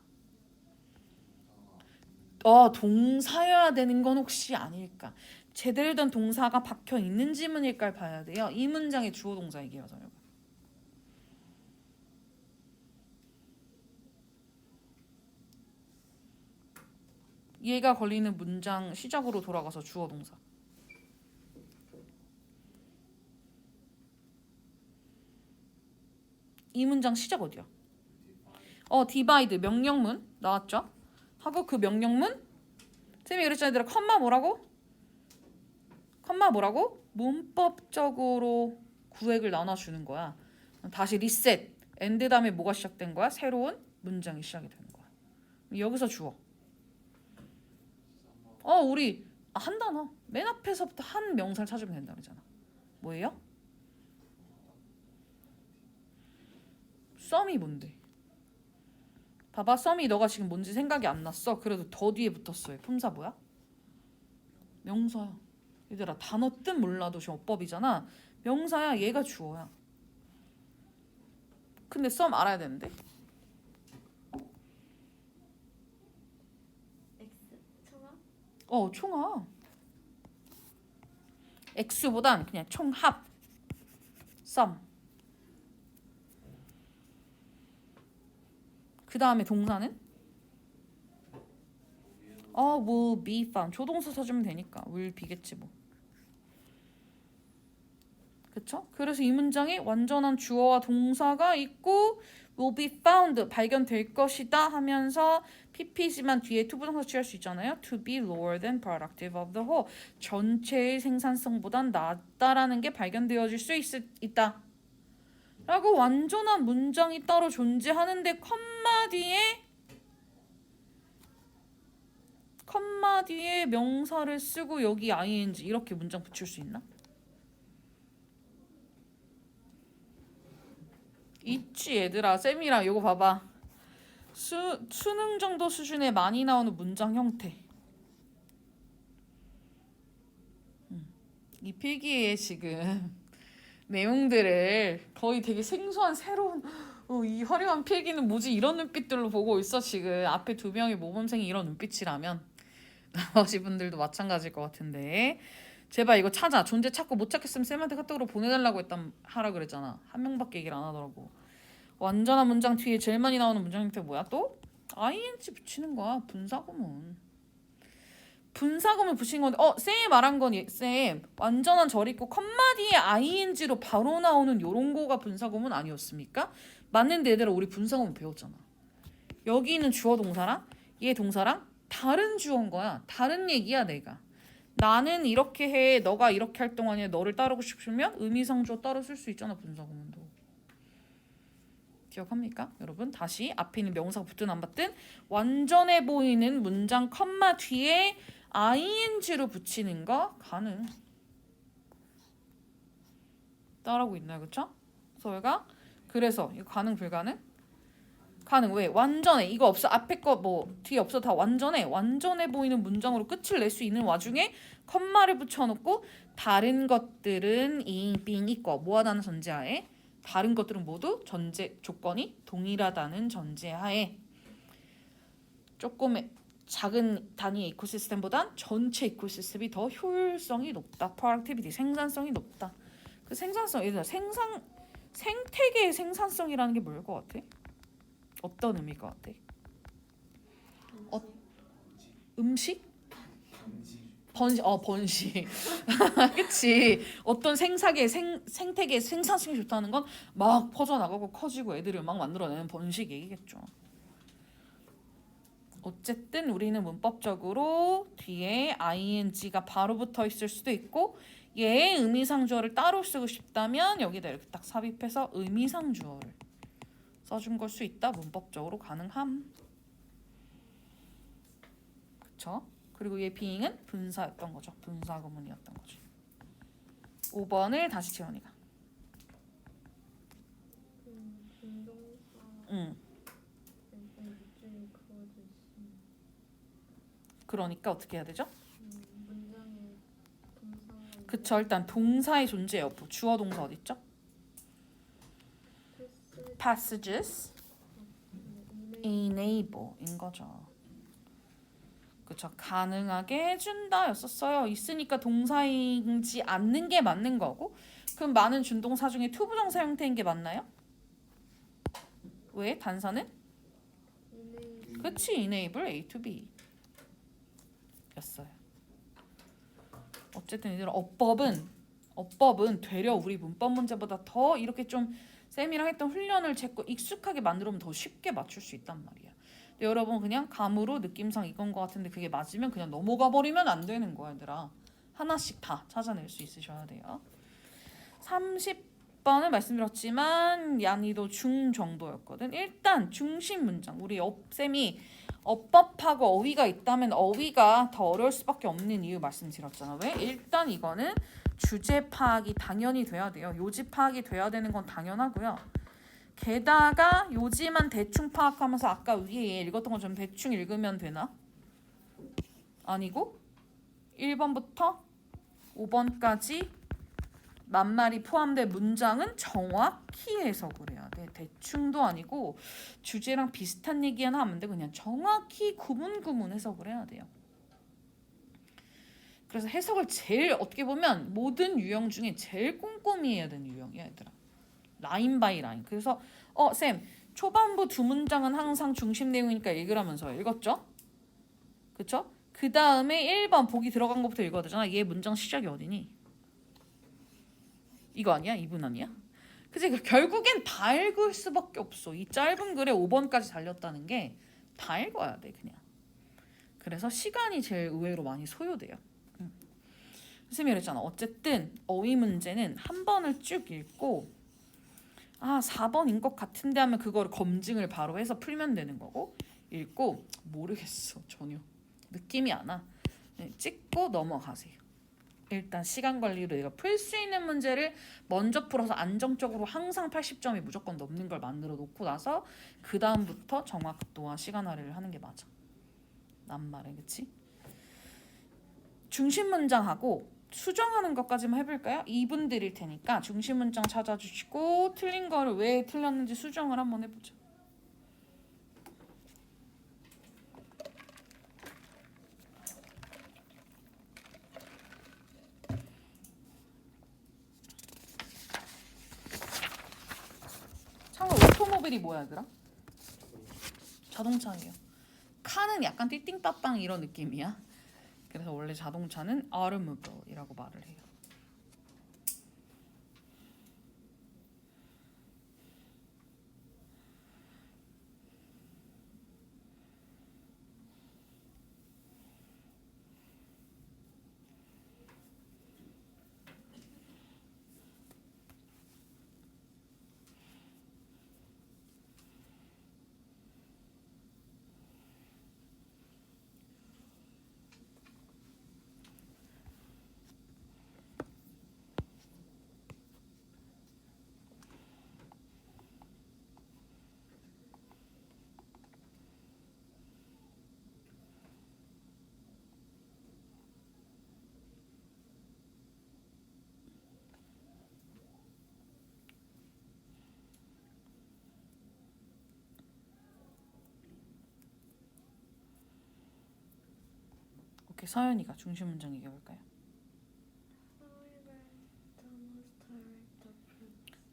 동사여야 되는 건 혹시 아닐까? 제대로 된 동사가 박혀 있는 지문일까를 봐야 돼요. 이 문장의 주어 동사 얘기해서 여러분. 얘가 걸리는 문장 시작으로 돌아가서 주어 동사. 이 문장 시작 어디야? divide 명령문 나왔죠? 하고 그 명령문 쌤이 그랬잖아 얘들아. 컴마 뭐라고? 문법적으로 구획을 나눠주는 거야. 다시 리셋 엔드 다음에 뭐가 시작된 거야? 새로운 문장이 시작이 되는 거야. 여기서 주어. 우리 한 단어 맨 앞에서부터 한 명사를 찾으면 된다 그러잖아. 뭐예요? 썸이 뭔데? 봐봐. 썸이 너가 지금 뭔지 생각이 안 났어. 그래도 더 뒤에 붙었어요. 품사 뭐야? 명사야. 얘들아 단어 뜻 몰라도 지금 어법이잖아. 명사야. 얘가 주어야. 근데 썸 알아야 되는데. X 총합? 총아. 액수보단 그냥 총합 sum. 그 다음에 동사는 will be found. 조동사 써주면 되니까 will be겠지 뭐. 그쵸? 그래서 이 문장에 완전한 주어와 동사가 있고 will be found 발견될 것이다 하면서 pp지만 뒤에 투부정사 취할 수 있잖아요. to be lower than productive of the whole. 전체의 생산성보단 낮다라는 게 발견되어질 수 있다. 라고 완전한 문장이 따로 존재하는데 컴마 뒤에 명사를 쓰고 여기 ing 이렇게 문장 붙일 수 있나? 있지 얘들아. 쌤이랑 이거 봐봐. 수능 정도 수준에 많이 나오는 문장 형태. 이 필기에 지금 내용들을 거의 되게 생소한 새로운 이 화려한 필기는 뭐지 이런 눈빛들로 보고 있어 지금. 앞에 두 명의 모범생이 이런 눈빛이라면 나머지 분들도 마찬가지일 것 같은데 제발 이거 찾아. 존재 찾고 못 찾겠으면 쌤한테 카톡으로 보내달라고 하라 그랬잖아. 한 명밖에 얘기를 안 하더라고. 완전한 문장 뒤에 제일 많이 나오는 문장 형태 뭐야 또? ing 붙이는 거야. 분사구문. 분사구문 붙인 건데 쌤이 말한 건 쌤 완전한 절 있고 컴마 뒤에 ing로 바로 나오는 요런 거가 분사구문 아니었습니까? 맞는데 얘들아 우리 분사구문 배웠잖아. 여기 있는 주어 동사랑 얘 동사랑 다른 주어인 거야. 다른 얘기야 내가. 나는 이렇게 해. 너가 이렇게 할 동안에 너를 따르고 싶으면 의미상주어 따로 쓸 수 있잖아. 분사구문도. 기억합니까? 여러분 다시 앞에 있는 명사가 붙든 안 붙든 완전해 보이는 문장 컴마 뒤에 ing로 붙이는 거 가능. 따라하고 있나요? 그쵸? 서울가 그래서 이거 가능 불가능? 가능. 왜? 완전해. 이거 없어. 앞에 거 뭐 뒤에 없어. 다 완전해. 완전해 보이는 문장으로 끝을 낼 수 있는 와중에 컴마를 붙여놓고 다른 것들은 being 있고 뭐하다는 전제하에 다른 것들은 모두 전제 조건이 동일하다는 전제하에 조금 작은 단위의 이코시스템보단 전체 이코시스템이 더 효율성이 높다. productivity 생산성이 높다. 그 생산성 예를 들어 생태계의 생산성이라는 게 뭘 것 같아? 어떤 의미일 것 같아? 음식? 번식. 그치. 어떤 생태계의 생산성이 좋다는 건 막 퍼져나가고 커지고 애들을 막 만들어내는 번식 얘기겠죠. 어쨌든 우리는 문법적으로 뒤에 ing가 바로 붙어 있을 수도 있고 얘의 의미상주어를 따로 쓰고 싶다면 여기다 이렇게 딱 삽입해서 의미상주어를 써준 걸 수 있다. 문법적으로 가능함. 그쵸? 그리고 얘 being은 분사였던 거죠. 분사구문이었던 거죠. 5번을 다시 채원이가. 중동사 밑줄이 그어져 있으면 그러니까 어떻게 해야 되죠? 문장에 동사가 그쵸. 일단 동사의 존재 여부. 주어 동사 어딨죠? passages enable인 거죠. 그쵸. 가능하게 해준다 였었어요. 있으니까 동사이지 않는 게 맞는 거고 그럼 많은 준동사 중에 투부정사 형태인 게 맞나요? 왜? 단사는? 그치. enable A to B 였어요. 어쨌든 얘들아 어법은 되려 우리 문법 문제보다 더 이렇게 좀 쌤이랑 했던 훈련을 제거 익숙하게 만들면 더 쉽게 맞출 수 있단 말이야. 근데 여러분 그냥 감으로 느낌상 이건 것 같은데 그게 맞으면 그냥 넘어가 버리면 안 되는 거야 얘들아. 하나씩 다 찾아낼 수 있으셔야 돼요. 30번을 말씀드렸지만 난이도 중 정도였거든. 일단 중심 문장. 우리 쌤이 어법하고 어휘가 있다면 어휘가 더 어려울 수밖에 없는 이유 말씀드렸잖아. 왜? 일단 이거는 주제 파악이 당연히 돼야 돼요. 요지 파악이 돼야 되는 건 당연하고요. 게다가 요지만 대충 파악하면서 아까 위에 읽었던 것처럼 대충 읽으면 되나? 아니고 1번부터 5번까지 낱말이 포함된 문장은 정확히 해석을 해야 돼. 대충도 아니고 주제랑 비슷한 얘기 하나 하면 돼. 그냥 정확히 구분 해석을 해야 돼요. 그래서 해석을 제일 어떻게 보면 모든 유형 중에 제일 꼼꼼히 해야 되는 유형이야 얘들아. 라인 바이 라인. 그래서 쌤 초반부 두 문장은 항상 중심 내용이니까 읽으라면서 읽었죠? 그쵸? 그 다음에 1번 보기 들어간 것부터 읽어야 되잖아. 얘 문장 시작이 어디니? 이거 아니야? 2분 아니야? 그치? 결국엔 다 읽을 수밖에 없어. 이 짧은 글에 5번까지 달렸다는 게 다 읽어야 돼 그냥. 그래서 시간이 제일 의외로 많이 소요돼요. 선생님이 그랬잖아. 어쨌든 어휘 문제는 한 번을 쭉 읽고 4번인 것 같은데 하면 그거를 검증을 바로 해서 풀면 되는 거고, 읽고 모르겠어 전혀 느낌이 안 와. 찍고 넘어가세요. 일단 시간 관리로 내가 풀 수 있는 문제를 먼저 풀어서 안정적으로 항상 80점이 무조건 넘는 걸 만들어 놓고 나서 그 다음부터 정확도와 시간 할애를 하는 게 맞아. 난 말해, 그치? 중심 문장하고 수정하는 것까지만 해볼까요? 2분 드릴 테니까 중심 문장 찾아주시고 틀린 거를 왜 틀렸는지 수정을 한번 해보자. 참고로 오토모빌이 뭐야 얘들아? 자동차예요. 카는 약간 띠띵빠빵 이런 느낌이야. 그래서 원래 자동차는 automobile이라고 말을 해요. 오케이, 서연이가 중심 문장 얘기해볼까요?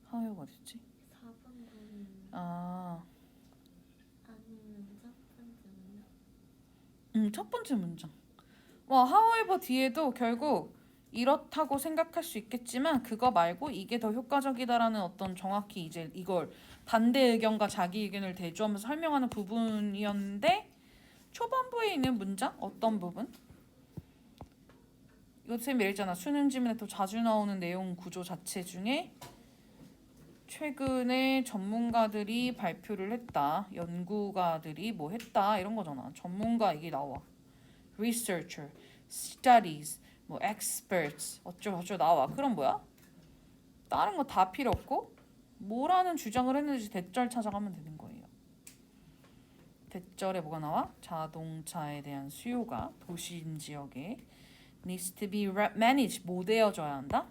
하우가 어딨지? 4번 부분 아, 아니면 첫 번째는요? 첫 번째 문장. however 뒤에도 결국 이렇다고 생각할 수 있겠지만 그거 말고 이게 더 효과적이다라는 어떤 정확히 이제 이걸 반대 의견과 자기 의견을 대조하면서 설명하는 부분이었는데 초반부에 있는 문장 어떤 부분? 이거 쌤 얘기했잖아. 수능 지문에 또 자주 나오는 내용 구조 자체 중에 최근에 전문가들이 발표를 했다. 연구가들이 뭐 했다. 이런 거잖아. 전문가 이게 나와. researcher, studies, 뭐 experts 어쩌고 나와. 그럼 뭐야? 다른 거 다 필요 없고 뭐라는 주장을 했는지 대절 찾아가면 되는 거예요. 대절에 뭐가 나와? 자동차에 대한 수요가 도심 지역에 needs to be managed 뭐 되어져야 한다?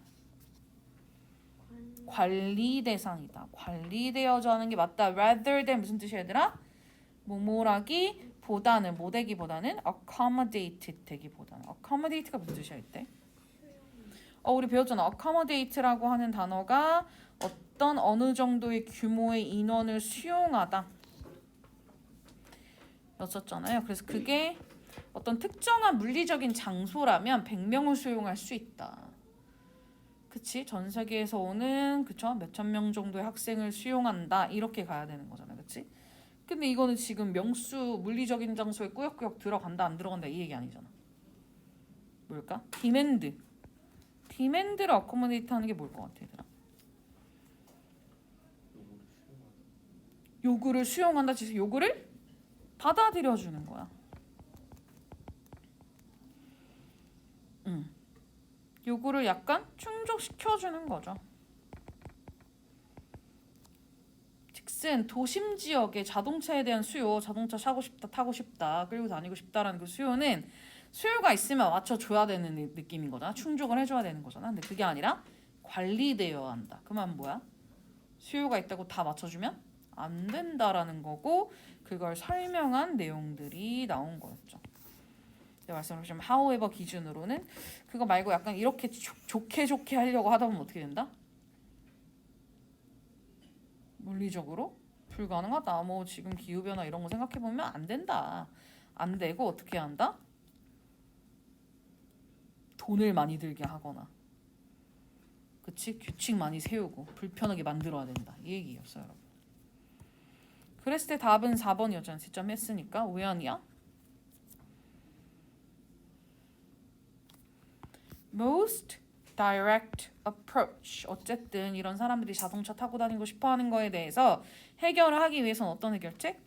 관리 대상이다. 관리되어져 하는 게 맞다. rather than 무슨 뜻이야 얘들아? 뭐뭐라기 보다는 뭐 되기보다는 accommodated 되기보다는 accommodate가 무슨 뜻이야 이때? 우리 배웠잖아. accommodate라고 하는 단어가 어떤 어느 정도의 규모의 인원을 수용하다 였었잖아요. 그래서 그게 어떤 특정한 물리적인 장소라면 100명을 수용할 수 있다. 그치? 전 세계에서 오는 그쵸? 몇천 명 정도의 학생을 수용한다. 이렇게 가야 되는 거잖아. 그치? 근데 이거는 지금 명수 물리적인 장소에 꾸역꾸역 들어간다 안 들어간다 이 얘기 아니잖아. 뭘까? 디맨드를 어코모데이트 하는 게 뭘 것 같아 얘들아? 요구를 수용한다. 즉 요구를 받아들여주는 거야. 요구를 약간 충족시켜주는 거죠. 즉슨 도심 지역의 자동차에 대한 수요, 자동차 사고 싶다, 타고 싶다, 끌고 다니고 싶다라는 그 수요는 수요가 있으면 맞춰줘야 되는 느낌인 거잖아. 충족을 해줘야 되는 거잖아. 근데 그게 아니라 관리되어야 한다. 그 말은 뭐야? 수요가 있다고 다 맞춰주면 안 된다라는 거고 그걸 설명한 내용들이 나온 거였죠. 내가 말씀드렸지만 however 기준으로는 그거 말고 약간 이렇게 좋게 하려고 하다 보면 어떻게 된다? 물리적으로 불가능하다. 뭐 지금 기후변화 이런 거 생각해보면 안 된다. 안 되고 어떻게 한다? 돈을 많이 들게 하거나 그치? 규칙 많이 세우고 불편하게 만들어야 된다. 이 얘기였어요 여러분. 그랬을 때 답은 4번이었잖아. 시점 했으니까 왜 아니야? Most direct approach. 어쨌든 이런 사람들이 자동차 타고 다니고 싶어 하는 거에 대해서 해결을 하기 위해서는 어떤 해결책?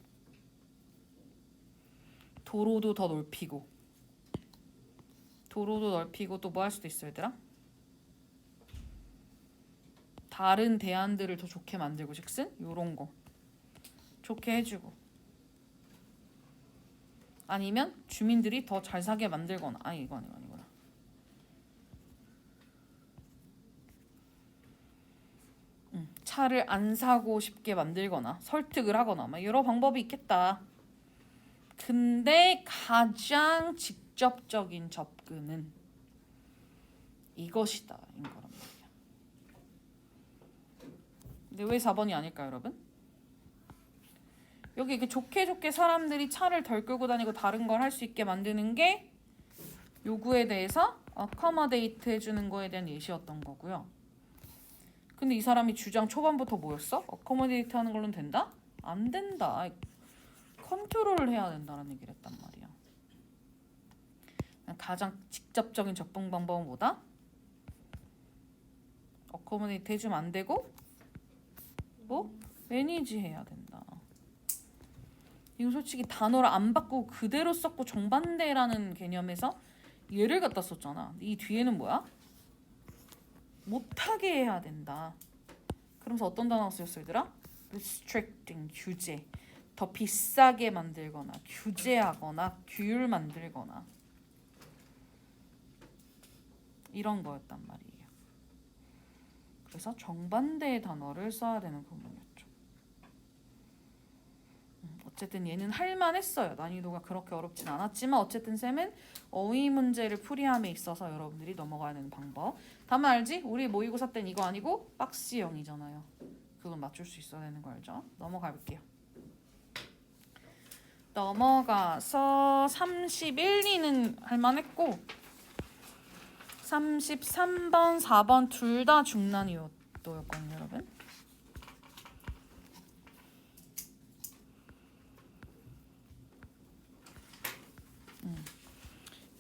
도로도 더 넓히고 또 뭐 할 수도 있어 얘들아? 다른 대안들을 더 좋게 만들고 즉슨 요런 거 좋게 해주고 아니면 주민들이 더 잘 사게 만들거나 아니 이거 아니구나 차를 안 사고 싶게 만들거나 설득을 하거나 막 여러 방법이 있겠다. 근데 가장 직접적인 접근은 이것이다 인 거란 말이야. 근데 왜 4번이 아닐까요 여러분? 여기 이렇게 좋게 사람들이 차를 덜 끌고 다니고 다른 걸 할 수 있게 만드는 게 요구에 대해서 accommodate 해주는 거에 대한 예시였던 거고요. 근데 이 사람이 주장 초반부터 뭐였어? accommodate 하는 걸로는 된다? 안 된다. 컨트롤을 해야 된다는 얘기를 했단 말이야. 가장 직접적인 접근 방법은 뭐다? accommodate 해주면 안 되고 뭐? 매니지 해야 된다. 이거 솔직히 단어를 안 바꾸고 그대로 썼고 정반대라는 개념에서 예를 갖다 썼잖아. 이 뒤에는 뭐야? 못하게 해야 된다. 그러면서 어떤 단어가 쓰였어 얘들아? restricting, 규제. 더 비싸게 만들거나 규제하거나 규율 만들거나 이런 거였단 말이에요. 그래서 정반대의 단어를 써야 되는 부분이었죠. 어쨌든 얘는 할만했어요. 난이도가 그렇게 어렵진 않았지만 어쨌든 쌤은 어휘 문제를 풀이함에 있어서 여러분들이 넘어가야 되는 방법. 다만 알지? 우리 모의고사 땐 이거 아니고 박스형이잖아요. 그건 맞출 수 있어야 되는 거 알죠? 넘어가 볼게요. 넘어가서 31, 2는 할만했고 33번, 4번 둘 다 중난이도였거든요 여러분.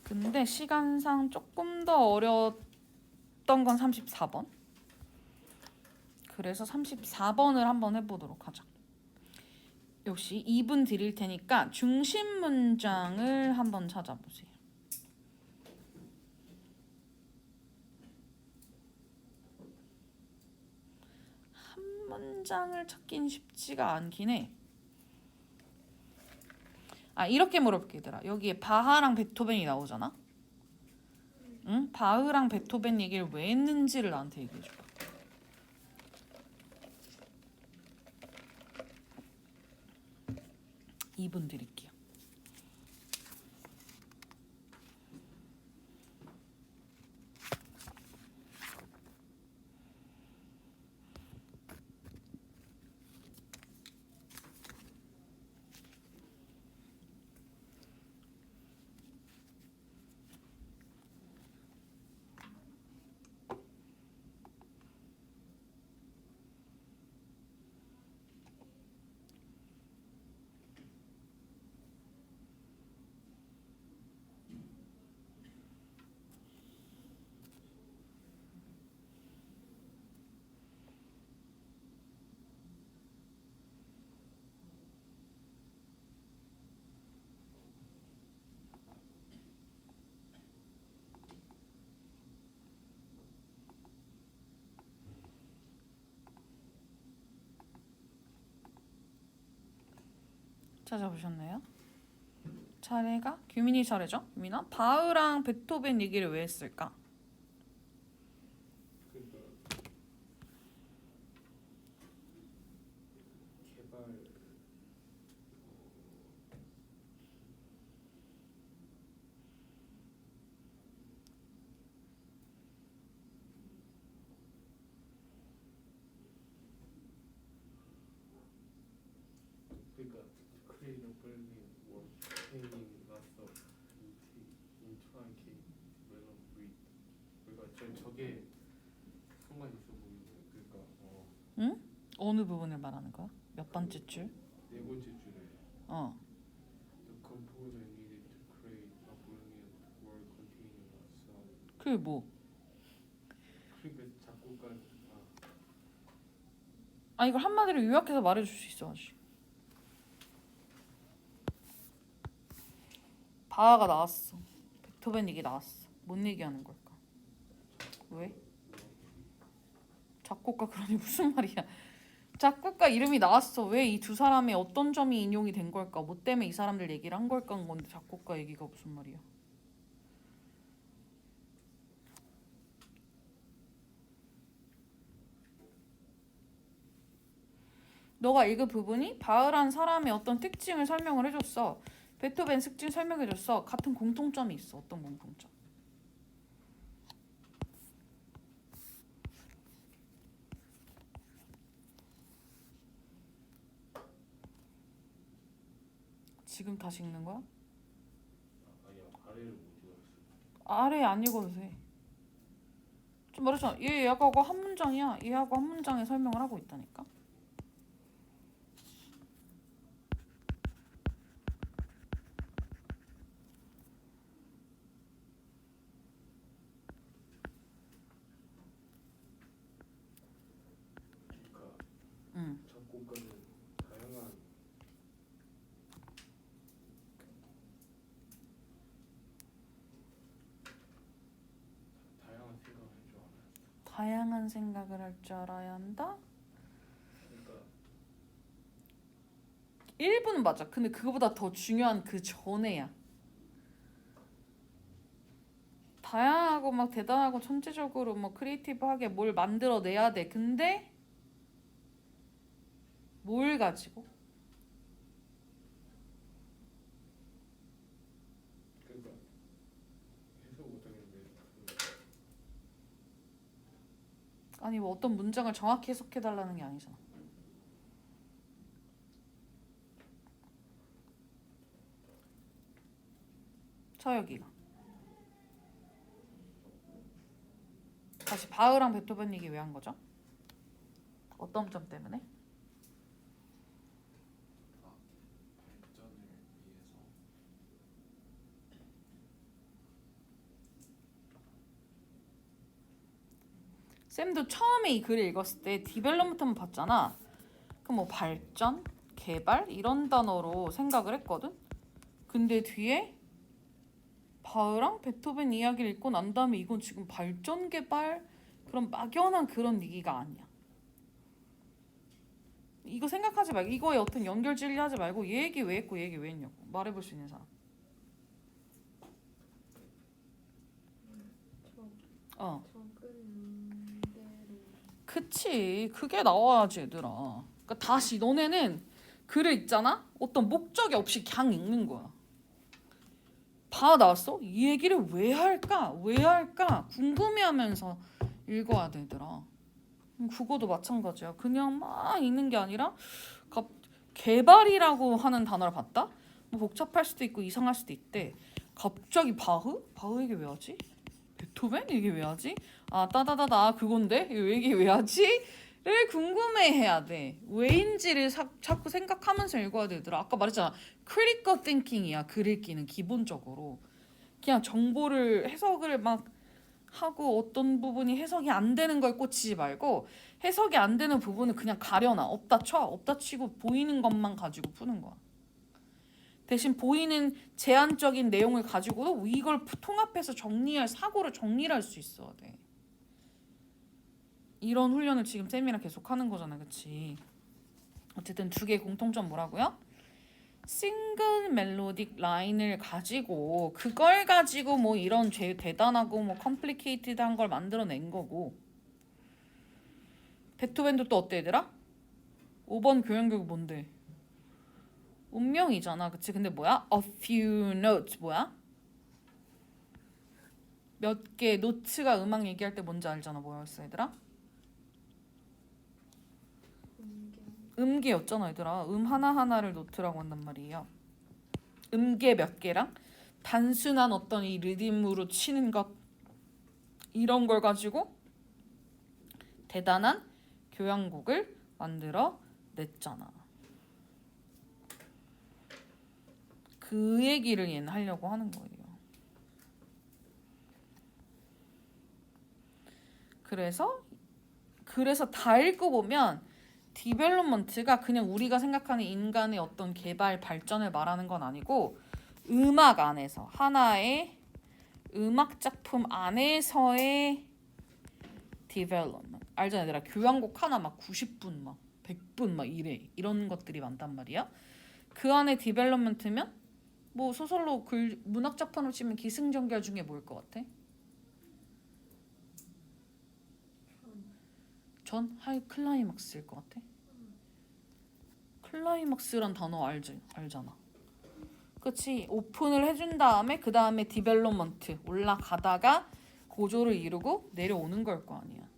근데 시간상 조금 더 어려웠던 건 34번. 그래서 34번을 한번 해보도록 하자. 역시 2분 드릴 테니까 중심 문장을 한번 찾아보세요. 한 문장을 찾긴 쉽지가 않긴 해. 이렇게 물어볼게 얘들아. 여기에 바하랑 베토벤이 나오잖아. 응? 바흐랑 베토벤 얘기를 왜 했는지를 나한테 얘기해줘. 2분 드릴게요. 찾아보셨나요? 차례가 규민이 차례죠. 규민아, 바흐랑 베토벤 얘기를 왜 했을까? 그러니까 개발 containing lots of intricate melon reed. 그러니까 저게 상관 있어 보이는 그러니까 어느 부분을 말하는 거야? 몇 번째 줄? 네 번째 줄에 어. the composer needed to create a brilliant work containing lots of 그게 뭐? 그러니까 작곡가 아 이걸 한마디로 요약해서 말해줄 수 있어. 아직. 바하가 나왔어. 베토벤 얘기 나왔어. 뭔 얘기하는 걸까? 왜? 작곡가 그러니 무슨 말이야? 작곡가 이름이 나왔어. 왜 이 두 사람의 어떤 점이 인용이 된 걸까? 뭐 때문에 이 사람들 얘기를 한 걸까? 한 건데 작곡가 얘기가 무슨 말이야? 너가 읽은 부분이 바흐란 사람의 어떤 특징을 설명을 해줬어. 베토벤 특징 설명해줬어. 같은 공통점이 있어. 어떤 공통점? 지금 다시 읽는 거야? 아니야 아래를 못 읽었어. 아래 안 읽어도 돼. 좀 말했잖아. 얘 얘하고 한 문장이야. 얘하고 한 문장에 설명을 하고 있다니까. 그러니까 응. 작곡가는 다양한 생각을 할 줄 알아야 한다. 다양한 생각을 할 줄 알아야 한다. 그러니까 일부는 맞아. 근데 그거보다 더 중요한 그 전에야. 다양하고 막 대단하고 천재적으로 뭐 크리에이티브하게 뭘 만들어내야 돼. 근데 뭘 가지고? 그러니까 해석 못하겠는데 아니 뭐 어떤 문장을 정확히 해석해달라는 게 아니잖아. 자 여기가 다시 바흐랑 베토벤 얘기 왜 한 거죠? 어떤 점 때문에? 발전을 위해서 쌤도 처음에 이 글을 읽었을 때 디벨롭먼트만 봤잖아. 그럼 뭐 발전, 개발 이런 단어로 생각을 했거든. 근데 뒤에 바흐랑 베토벤 이야기를 읽고 난 다음에 이건 지금 발전, 개발 그런 막연한 그런 얘기가 아니야. 이거 생각하지 말고 이거에 어떤 연결 진리하지 말고 얘 얘기 왜 했고 얘 얘기 왜 했냐고 말해볼 수 있는 사람. 적은 대로 그치. 그게 나와야지 얘들아. 그러니까 다시 너네는 글을 읽잖아? 어떤 목적이 없이 그냥 읽는 거야. 다 나왔어? 이 얘기를 왜 할까? 왜 할까? 궁금해하면서 읽어야 돼 얘들아. 국어도 마찬가지야. 그냥 막 읽는 게 아니라 개발이라고 하는 단어를 봤다? 뭐 복잡할 수도 있고 이상할 수도 있대. 갑자기 바흐? 바흐 얘기 왜 하지? 베토벤 얘기 왜 하지? 아 따다다다 그건데? 이 얘기 왜 하지? 를 궁금해해야 돼. 왜인지를 자꾸 생각하면서 읽어야 되더라. 아까 말했잖아. critical thinking이야. 글 읽기는 기본적으로. 그냥 정보를 해석을 막 하고 어떤 부분이 해석이 안 되는 걸 꽂히지 말고 해석이 안 되는 부분은 그냥 가려놔. 없다 쳐. 없다 치고 보이는 것만 가지고 푸는 거야. 대신 보이는 제한적인 내용을 가지고도 이걸 통합해서 사고를 정리를 할 수 있어야 돼. 이런 훈련을 지금 쌤이랑 계속 하는 거잖아. 그치? 어쨌든 두 개의 공통점 뭐라고요? 싱글 멜로딕 라인을 가지고 그걸 가지고 뭐 이런 대단하고 뭐 컴플리케이티드한 걸 만들어낸 거고 베토벤도 또 어때 얘들아? 5번 교향곡 뭔데? 운명이잖아. 그치? 근데 뭐야? A few notes 뭐야? 몇 개 노트가 음악 얘기할 때 뭔지 알잖아. 뭐였어 얘들아? 음경 음계였잖아 얘들아. 하나하나를 노트라고 한단 말이에요. 음계 몇 개랑 단순한 어떤 이 리듬으로 치는 것 이런 걸 가지고 대단한 교향곡을 만들어 냈잖아. 그 얘기를 얘는 하려고 하는 거예요. 그래서 다 읽고 보면 디벨롭먼트가 그냥 우리가 생각하는 인간의 어떤 개발 발전을 말하는 건 아니고 음악 안에서 하나의 음악 작품 안에서의 디벨롭먼트. 알잖아 얘들아. 교향곡 하나 막 90분 막 100분 막 이런 것들이 많단 말이야. 그 안에 디벨롭먼트면 뭐 소설로 문학 작품으로 치면 기승전결 중에 뭐일 것 같아? 전 하이 클라이막스일 것 같아. 클라이막스란 단어 알잖아. 그치? 오픈을 해준 다음에 그 다음에 디벨롭먼트 올라가다가 고조를 이루고 내려오는 걸 거 아니야.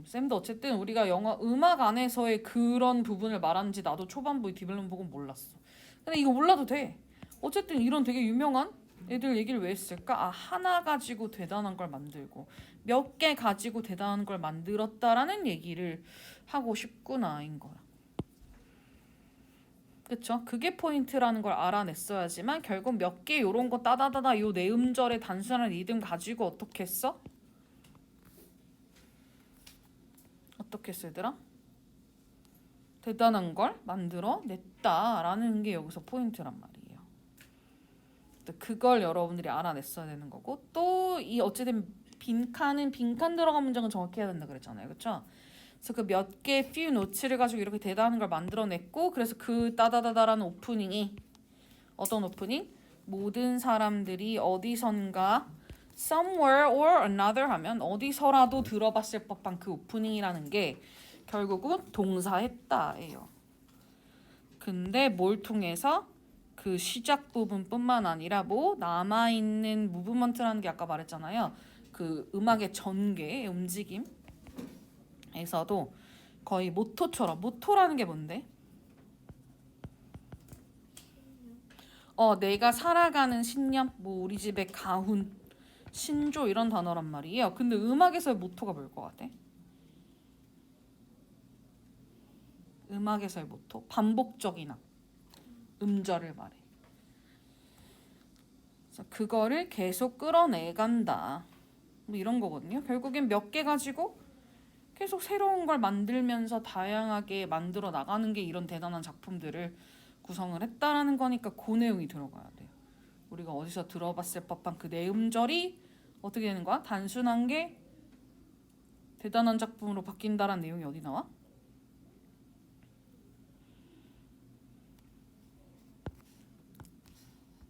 쌤도 어쨌든 우리가 영화 음악 안에서의 그런 부분을 말하는지 나도 초반부의 디벨롭먼트 보고 몰랐어. 근데 이거 몰라도 돼. 어쨌든 이런 되게 유명한 애들 얘기를 왜 했을까? 아, 하나 가지고 대단한 걸 만들고 몇 개 가지고 대단한 걸 만들었다라는 얘기를 하고 싶구나인 거야. 그쵸? 그게 포인트라는 걸 알아냈어야지만 결국 몇 개 요런 거 따다다다 요 네 음절의 단순한 리듬 가지고 어떻게 했어? 어떻게 했어 얘들아? 대단한 걸 만들어 냈다라는 게 여기서 포인트란 말이에요. 그걸 여러분들이 알아냈어야 되는 거고 또 이 어쨌든 빈칸 들어간 문장은 정확히 해야 된다 그랬잖아요. 그쵸? 그래서 그 몇 개 few 노츠를 가지고 이렇게 대단한 걸 만들어냈고 그래서 그 따다다다라는 오프닝이 어떤 오프닝? 모든 사람들이 어디선가 somewhere or another 하면 어디서라도 들어봤을 법한 그 오프닝이라는 게 결국은 동사했다예요. 근데 뭘 통해서? 그 시작 부분뿐만 아니라 뭐 남아있는 무브먼트라는 게 아까 말했잖아요. 그 음악의 전개, 움직임에서도 거의 모토처럼 모토라는 게 뭔데? 내가 살아가는 신념, 뭐 우리 집의 가훈, 신조 이런 단어란 말이에요. 근데 음악에서의 모토가 뭘 것 같아? 음악에서의 모토? 반복적인 음절을 말해. 그래서 그거를 계속 끌어내간다. 뭐 이런 거거든요. 결국엔 몇 개 가지고 계속 새로운 걸 만들면서 다양하게 만들어 나가는 게 이런 대단한 작품들을 구성을 했다라는 거니까 그 내용이 들어가야 돼요. 우리가 어디서 들어봤을 법한 그 네 음절이 어떻게 되는 거야? 단순한 게 대단한 작품으로 바뀐다라는 내용이 어디 나와?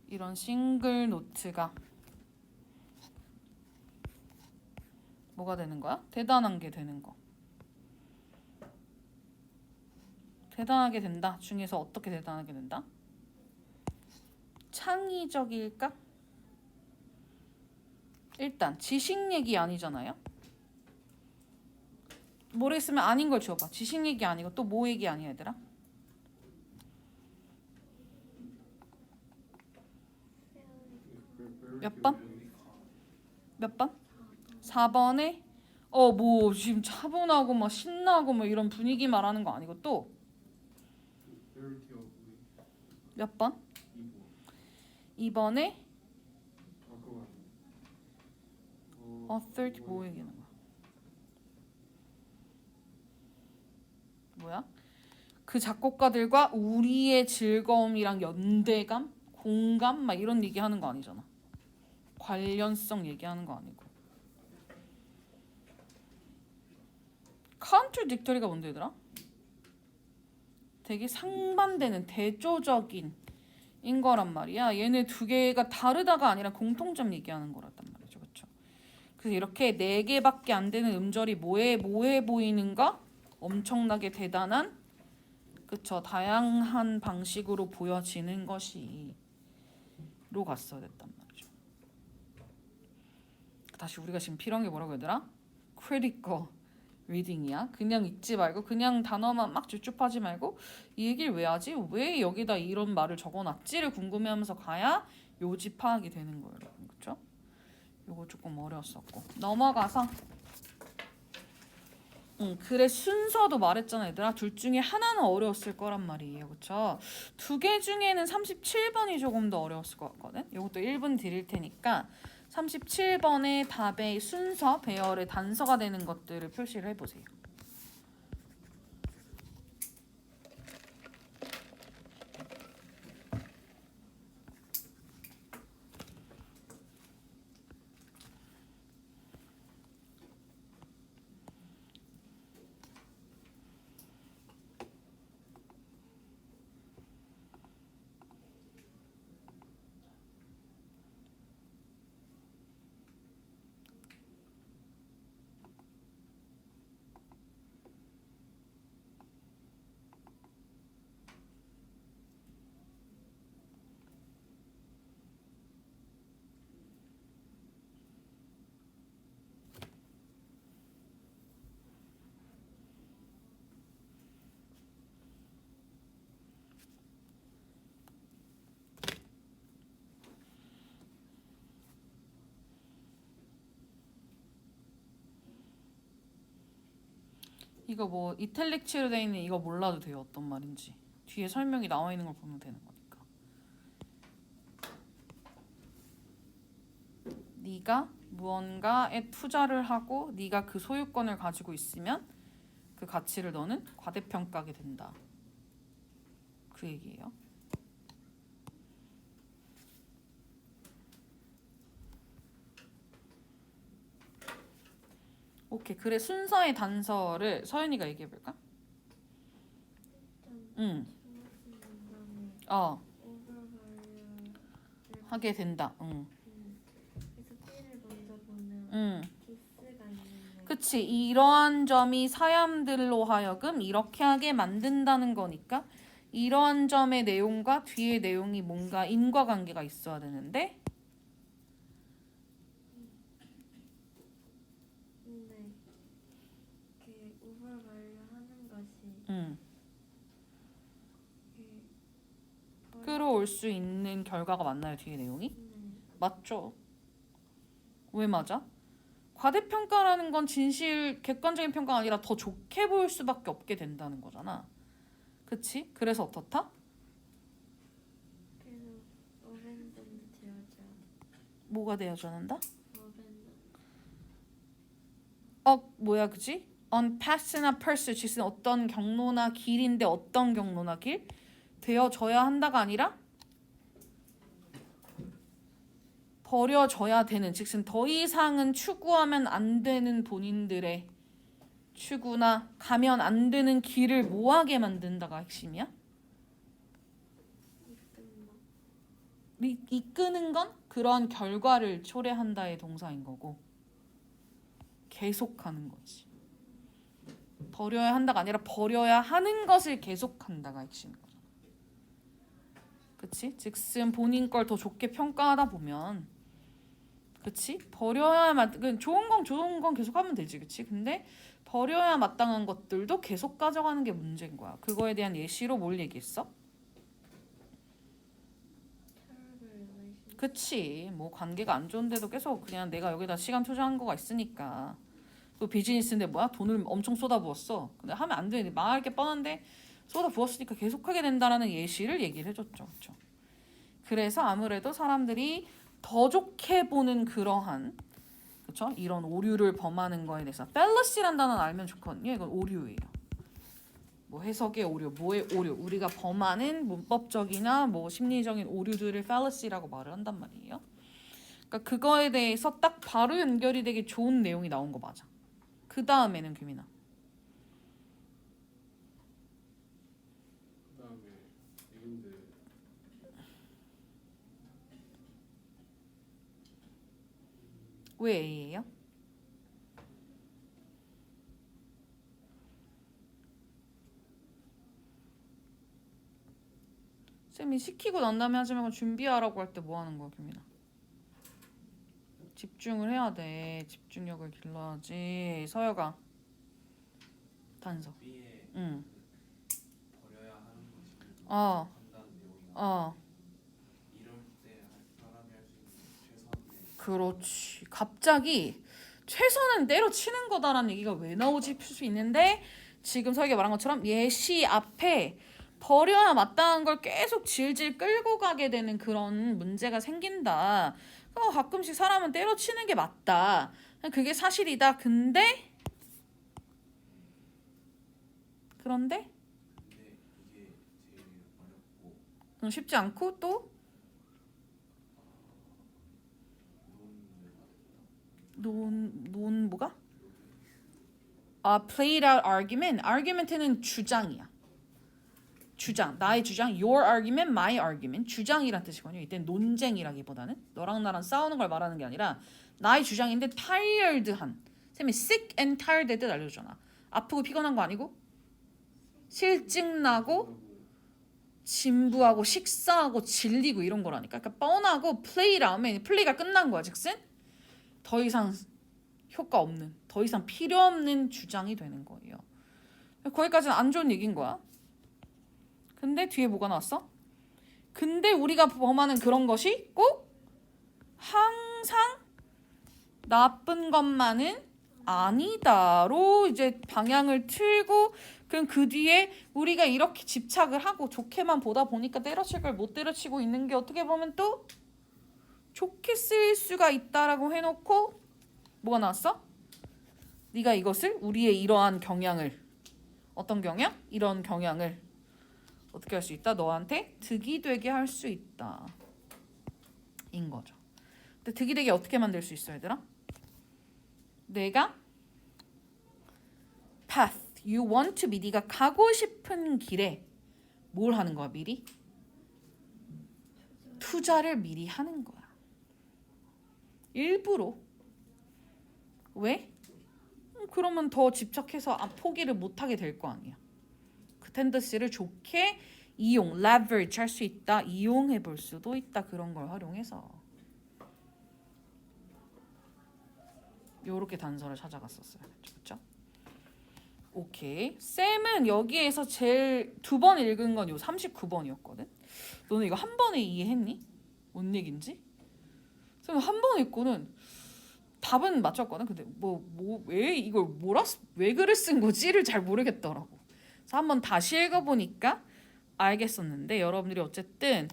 이런 싱글 노트가 뭐가 되는 거야? 대단한 게 되는 거. 대단하게 된다 중에서 어떻게 대단하게 된다? 창의적일까? 일단 지식 얘기 아니잖아요. 모르겠으면 아닌 걸 지워봐. 지식 얘기 아니고 또 뭐 얘기 아니야 얘들아? 몇 번? 몇 번? 4번에 뭐 지금 차분하고 막 신나고 뭐 이런 분위기 말하는 거 아니고 또 몇 번? 2번에 authority 뭐 얘기하는 거야? 뭐야? 그 작곡가들과 우리의 즐거움이랑 연대감, 공감 막 이런 얘기하는 거 아니잖아. 관련성 얘기하는 거 아니고. contradictory가 뭔데 얘들아? 되게 상반되는 대조적인 인 거란 말이야. 얘네 두 개가 다르다가 아니라 공통점 얘기하는 거란 말이죠. 그렇죠? 그래서 이렇게 네 개밖에 안 되는 음절이 뭐해 보이는가? 엄청나게 대단한 그쵸? 다양한 방식으로 보여지는 것이 로 갔어야 됐단 말이죠. 다시 우리가 지금 필요한 게 뭐라고 얘들아? critical 리딩이야. 그냥 읽지 말고 그냥 단어만 막 쭈쭈하지 말고 이 얘기를 왜 하지? 왜 여기다 이런 말을 적어놨지를 궁금해하면서 가야 요지 파악이 되는 거예요, 여러분. 그렇죠? 요거 조금 어려웠었고 넘어가서 글의 순서도 말했잖아, 얘들아. 둘 중에 하나는 어려웠을 거란 말이에요, 그렇죠? 두 개 중에는 37번이 조금 더 어려웠을 것 같거든. 이것도 1분 드릴 테니까 37번의 답의 순서, 배열의 단서가 되는 것들을 표시를 해보세요. 이거 뭐 이탈릭치로 돼 있는 이거 몰라도 돼요, 어떤 말인지. 뒤에 설명이 나와 있는 걸 보면 되는 거니까. 네가 무언가에 투자를 하고 네가 그 소유권을 가지고 있으면 그 가치를 너는 과대평가하게 된다. 그 얘기예요. 오케이. 글의 순서의 단서를 서연이가 얘기해 볼까? 응. 어. 하게 된다. 응. 그래서 P를 먼저 보면 응. 기스가 있는 거. 그치. 이러한 점이 사람들로 하여금 이렇게 하게 만든다는 거니까 이러한 점의 내용과 뒤의 내용이 뭔가 인과관계가 있어야 되는데 근데 그 오버밸류 하는 것이 응. 그 끌어올 수 있는 결과가 맞나요? 뒤의 내용이? 맞죠. 왜 맞아? 과대평가라는 건 진실 객관적인 평가가 아니라 더 좋게 보일 수밖에 없게 된다는 거잖아. 그치? 그래서 어떻다? 그래서 어벤져도 되어줘야 뭐가 되어줘야 한다? 어벤져 뭐야 그치? on path나 pursuit 즉은 어떤 경로나 길인데 어떤 경로나 길? 되어져야 한다가 아니라 버려져야 되는 즉은 더 이상은 추구하면 안 되는 본인들의 추구나 가면 안 되는 길을 뭐하게 만든다가 핵심이야? 이끄는 건 그런 결과를 초래한다의 동사인 거고 계속하는 거지. 버려야 한다가 아니라 버려야 하는 것을 계속한다가 핵심인 거잖아. 그치? 즉슨 본인 걸 더 좋게 평가하다 보면 그치? 버려야 좋은 건 계속 하면 되지. 그치? 근데 버려야 마땅한 것들도 계속 가져가는 게 문제인 거야. 그거에 대한 예시로 뭘 얘기했어? 그치. 뭐 관계가 안 좋은데도 계속 그냥 내가 여기다 시간 투자한 거가 있으니까. 또 비즈니스인데 뭐야? 돈을 엄청 쏟아부었어. 근데 하면 안 되는데 망할 게 뻔한데 쏟아부었으니까 계속하게 된다라는 예시를 얘기를 해줬죠. 그렇죠? 그래서 아무래도 사람들이 더 좋게 보는 그러한 그렇죠? 이런 오류를 범하는 거에 대해서 fallacy란 단어는 알면 좋거든요. 이건 오류예요. 뭐 해석의 오류, 뭐의 오류, 우리가 범하는 문법적이나 뭐 심리적인 오류들을 fallacy라고 말을 한단 말이에요. 그러니까 그거에 대해서 딱 바로 연결이 되게 좋은 내용이 나온 거 맞아. 그 다음에는 규민아. 그다음에 A인데 왜 A예요? 쌤이 시키고 난 다음에 하지 말고 준비하라고 할 때 뭐 하는 거야, 규민아? 집중을 해야 돼. 집중력을 길러야지. 서여가. 단서. B에 응. 버려야 하는 것이 어. 한다는 내용이 어. 이럴 때 사람이 할 수 있는 최선의 그렇지. 갑자기 최선은 때려치는 거다라는 얘기가 왜 나오지 싶을 수 있는데 지금 설계 말한 것처럼 예시 앞에 버려야 마땅한 걸 계속 질질 끌고 가게 되는 그런 문제가 생긴다. 가끔씩 사람은 때려치는 게 맞다. 그게 사실이다. 그런데 근데 이게 제일 어렵고 쉽지 않고 또 논 뭐가? played out argument. argument는 주장이야. 주장, 나의 주장, your argument, my argument. 주장이란 뜻이거든요. 이때는 논쟁이라기보다는 너랑 나랑 싸우는 걸 말하는 게 아니라 나의 주장인데 tired한. 쌤이 sick and tired 때 알려주잖아. 아프고 피곤한 거 아니고 실증나고 진부하고 식사하고 질리고 이런 거라니까. 그러니까 뻔하고 played out면 플레이가 끝난 거야. 즉슨 더 이상 효과 없는, 더 이상 필요 없는 주장이 되는 거예요. 거기까지는 안 좋은 얘기인 거야. 근데 뒤에 뭐가 나왔어? 근데 우리가 범하는 그런 것이 꼭 항상 나쁜 것만은 아니다로 이제 방향을 틀고 그럼 그 뒤에 우리가 이렇게 집착을 하고 좋게만 보다 보니까 때려칠 걸 못 때려치고 있는 게 어떻게 보면 또 좋게 쓰일 수가 있다라고 해놓고 뭐가 나왔어? 네가 이것을 우리의 이러한 경향을 어떤 경향? 이런 경향을 어떻게 할 수 있다? 너한테 득이 되게 할 수 있다. 인 거죠. 근데 득이 되게 어떻게 만들 수 있어 얘들아? 내가 path, you want to be 네가 가고 싶은 길에 뭘 하는 거야 미리? 투자를 미리 하는 거야. 일부러. 왜? 그러면 더 집착해서 포기를 못하게 될 거 아니야. 그 텐더시를 좋게 이용, leverage 할 수 있다. 이용해 볼 수도 있다. 그런 걸 활용해서. 요렇게 단서를 찾아갔었어요. 그렇죠? 오케이. 쌤은 여기에서 제일 두 번 읽은 건 요 39번이었거든. 너는 이거 한 번에 이해했니? 뭔 얘긴지? 쌤은 한 번 읽고는 답은 맞췄거든. 근데 왜 이걸 왜 글을 쓴 거지를 잘 모르겠더라고. 그래서 한번 다시 읽어보니까 알겠었는데 여러분들이 어쨌든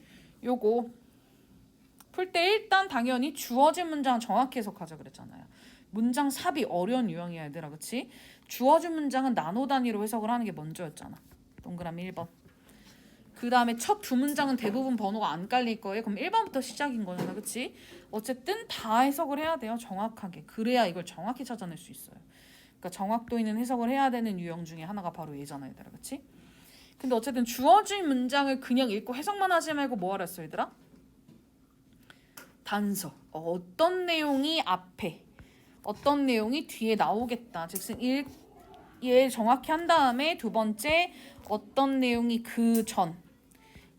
요거 풀 때 일단 당연히 주어진 문장 정확히 해석하자 그랬잖아요. 문장 삽이 어려운 유형이야 얘들아. 그치? 주어진 문장은 나노 단위로 해석을 하는 게 먼저였잖아. 동그라미 1번. 그 다음에 첫 두 문장은 대부분 번호가 안 깔릴 거예요. 그럼 1번부터 시작인 거잖아. 그치? 어쨌든 다 해석을 해야 돼요. 정확하게. 그래야 이걸 정확히 찾아낼 수 있어요. 그러니까 정확도 있는 해석을 해야 되는 유형 중에 하나가 바로 얘잖아 얘들아. 그치? 근데 어쨌든 주어진 문장을 그냥 읽고 해석만 하지 말고 뭐 하라 했어 얘들아? 단서. 어떤 내용이 앞에 어떤 내용이 뒤에 나오겠다. 즉슨 얘 정확히 한 다음에 두 번째 어떤 내용이 그 전,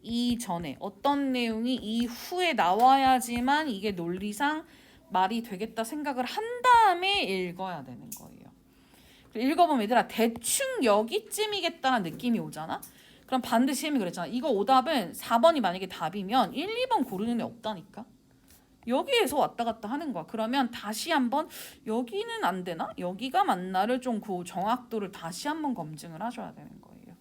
이전에 어떤 내용이 이후에 나와야지만 이게 논리상 말이 되겠다 생각을 한 다음에 읽어야 되는 거예요. 읽어보면 얘들아 대충 여기쯤이겠다는 느낌이 오잖아. 그럼 반드시 쌤이 그랬잖아. 이거 오답은 4번이 만약에 답이면 1, 2번 고르는 애 없다니까. 여기에서 왔다 갔다 하는 거야. 그러면 다시 한번 여기는 안 되나? 여기가 맞나를 좀 그 정확도를 다시 한번 검증을 하셔야 되는 거예요.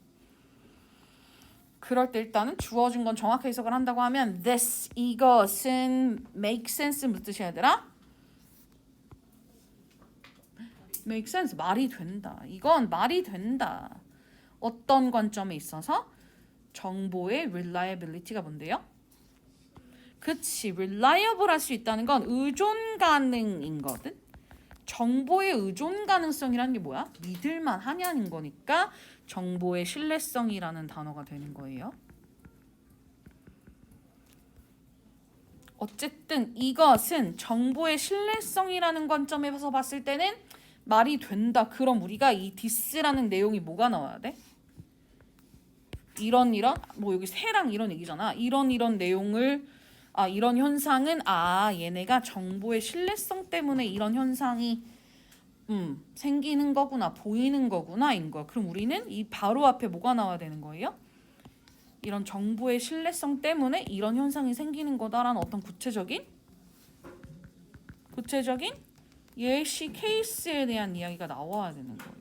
그럴 때 일단은 주어진 건 정확히 해석을 한다고 하면 this, 이것은 make sense 무슨 뜻이야 얘들아? make sense, 말이 된다. 이건 말이 된다. 어떤 관점에 있어서? 정보의 reliability가 뭔데요? 그치, reliable 할 수 있다는 건 의존 가능인 거든. 정보의 의존 가능성이라는 게 뭐야? 믿을만 하냐는 거니까 정보의 신뢰성이라는 단어가 되는 거예요. 어쨌든 이것은 정보의 신뢰성이라는 관점에서 봤을 때는 말이 된다. 그럼 우리가 이 this라는 내용이 뭐가 나와야 돼? 이런 뭐 여기 새랑 이런 얘기잖아. 이런 내용을 이런 현상은 얘네가 정보의 신뢰성 때문에 이런 현상이 생기는 거구나, 보이는 거구나인 거야. 그럼 우리는 이 바로 앞에 뭐가 나와야 되는 거예요? 이런 정보의 신뢰성 때문에 이런 현상이 생기는 거다라는 어떤 구체적인 예시 케이스에 대한 이야기가 나와야 되는 거예요.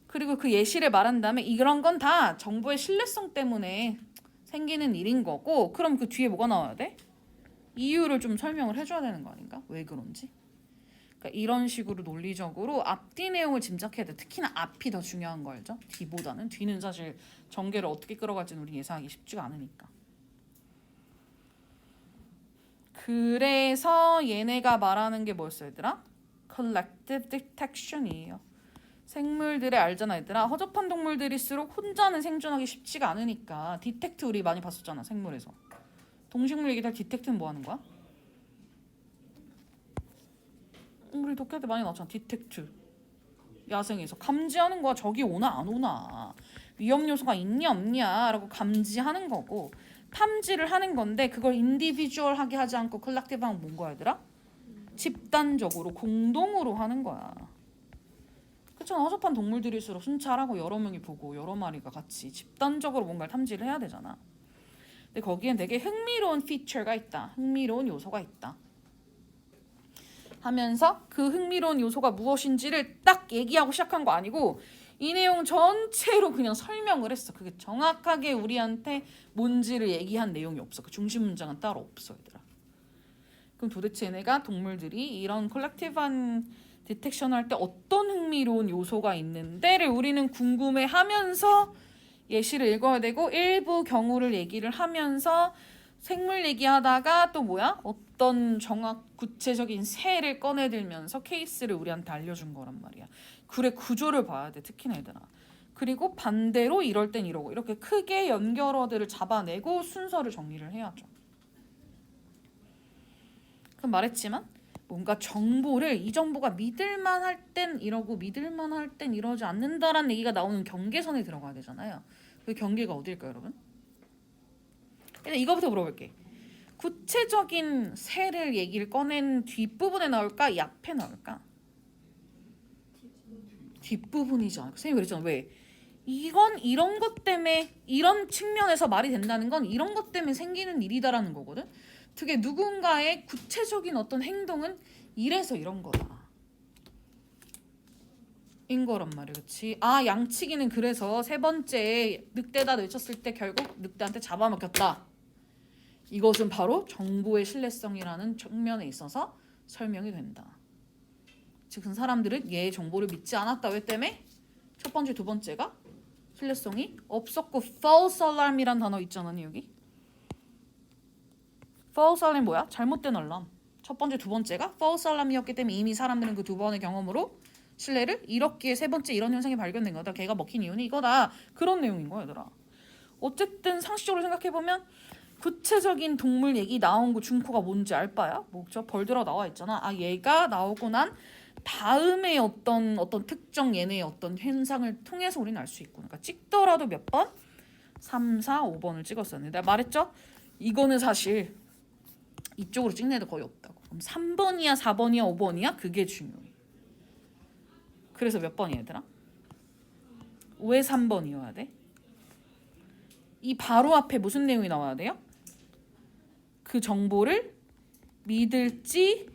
그리고 그 예시를 말한 다음에 이런 건 다 정보의 신뢰성 때문에 생기는 일인 거고, 그럼 그 뒤에 뭐가 나와야 돼? 이유를 좀 설명을 해줘야 되는 거 아닌가? 왜 그런지. 그러니까 이런 식으로 논리적으로 앞뒤 내용을 짐작해야 돼. 특히나 앞이 더 중요한 거 알죠? 뒤보다는. 뒤는 사실 전개를 어떻게 끌어갈지는 우리 예상하기 쉽지가 않으니까. 그래서 얘네가 말하는 게 뭐였어 얘들아? Collective Detection이에요. 생물들의 알잖아 얘들아. 허접한 동물들일수록 혼자는 생존하기 쉽지가 않으니까 디텍트 우리 많이 봤었잖아 생물에서. 동식물 얘기할 디텍트는 뭐 하는 거야? 우리 독해 때 많이 나왔잖아. 디텍트. 야생에서 감지하는 거야. 적이 오나 안 오나, 위험 요소가 있냐 없냐 라고 감지하는 거고, 탐지를 하는 건데 그걸 인디비주얼하게 하지 않고 컬렉티브하면 뭔 거야 얘들아? 집단적으로 공동으로 하는 거야. 그렇잖아. 허접한 동물들일수록 순찰하고 여러 명이 보고 여러 마리가 같이 집단적으로 뭔가를 탐지를 해야 되잖아. 근데 거기엔 되게 흥미로운 피처가 있다. 흥미로운 요소가 있다. 하면서 그 흥미로운 요소가 무엇인지를 딱 얘기하고 시작한 거 아니고 이 내용 전체로 그냥 설명을 했어. 그게 정확하게 우리한테 뭔지를 얘기한 내용이 없어. 그 중심 문장은 따로 없어 얘들아. 그럼 도대체 얘네가 동물들이 이런 컬렉티브한 디텍션을 할 때 어떤 흥미로운 요소가 있는데를 우리는 궁금해하면서 예시를 읽어야 되고, 일부 경우를 얘기를 하면서 생물 얘기하다가 또 뭐야? 어떤 구체적인 새를 꺼내들면서 케이스를 우리한테 알려준 거란 말이야. 글의 구조를 봐야 돼 특히나 얘들아. 그리고 반대로 이럴 땐 이러고 이렇게 크게 연결어들을 잡아내고 순서를 정리를 해야죠. 그럼 말했지만 뭔가 정보를 이 정보가 믿을만할 땐 이러고 믿을만할 땐 이러지 않는다라는 얘기가 나오는 경계선에 들어가야 되잖아요. 그 경계가 어딜까요 여러분? 일단 이거부터 물어볼게. 구체적인 새를 얘기를 꺼낸 뒷부분에 나올까? 이 앞에 나올까? 뒷부분이지 않을까? 선생님이 그랬잖아. 왜? 이건 이런 것 때문에 이런 측면에서 말이 된다는 건 이런 것 때문에 생기는 일이다라는 거거든. 특히 누군가의 구체적인 어떤 행동은 이래서 이런 거다 인 거란 말이야. 그치? 아 양치기는 그래서 세 번째 늑대다 외쳤을 때 결국 늑대한테 잡아먹혔다. 이것은 바로 정보의 신뢰성이라는 측면에 있어서 설명이 된다. 즉 사람들은 얘의 정보를 믿지 않았다. 왜 때문에? 첫 번째 두 번째가 신뢰성이 없었고 false alarm이란 단어 있잖아 여기. false alarm 뭐야? 잘못된 알람. 첫 번째 두 번째가 false alarm이었기 때문에 이미 사람들은 그 두 번의 경험으로 신뢰를 잃었기에 세 번째 이런 현상이 발견된 거다. 걔가 먹힌 이유는 이거다. 그런 내용인 거야 얘들아. 어쨌든 상식적으로 생각해보면 구체적인 동물 얘기 나온 거 중코가 뭔지 알 바야? 뭐죠? 벌들어 나와 있잖아. 아 얘가 나오고 난 다음에 어떤 특정 얘네의 어떤 현상을 통해서 우리는 알 수 있고, 그러니까 찍더라도 몇 번? 3, 4, 5번을 찍었었는데 내가 말했죠? 이거는 사실 이쪽으로 찍는 애도 거의 없다고. 그럼 3번이야 4번이야 5번이야? 그게 중요해. 그래서 몇 번이야 얘들아? 왜 3번이어야 돼? 이 바로 앞에 무슨 내용이 나와야 돼요? 그 정보를 믿을지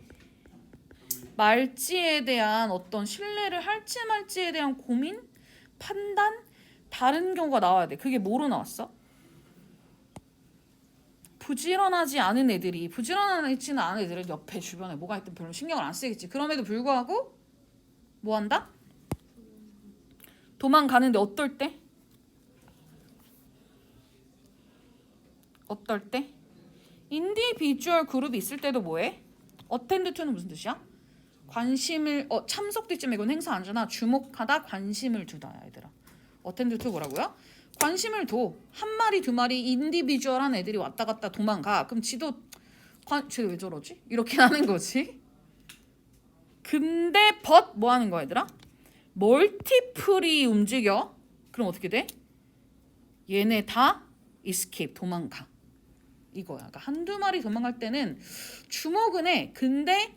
말지에 대한 어떤 신뢰를 할지 말지에 대한 고민, 판단, 다른 경우가 나와야 돼. 그게 뭐로 나왔어? 부지런하지 않은 애들이, 부지런하지는 않은 애들은 옆에 주변에 뭐가 있든 별로 신경을 안 쓰겠지. 그럼에도 불구하고 뭐 한다? 도망가는데 어떨 때? 어떨 때? 인디비주얼 그룹이 있을 때도 뭐해? attend to는 무슨 뜻이야? 관심을 참석도 있지만 이건 행사 아니잖아. 주목하다, 관심을 두다 얘들아. attend to 뭐라고요? 관심을 둬. 한 마리 두 마리 인디비주얼한 애들이 왔다 갔다 도망가. 그럼 쟤 왜 저러지? 이렇게 하는 거지. 근데 but 뭐 하는 거야 얘들아? 멀티플이 움직여. 그럼 어떻게 돼? 얘네 다 escape 도망가. 이거야. 그러니까 한두 마리 도망갈 때는 주목은 해. 근데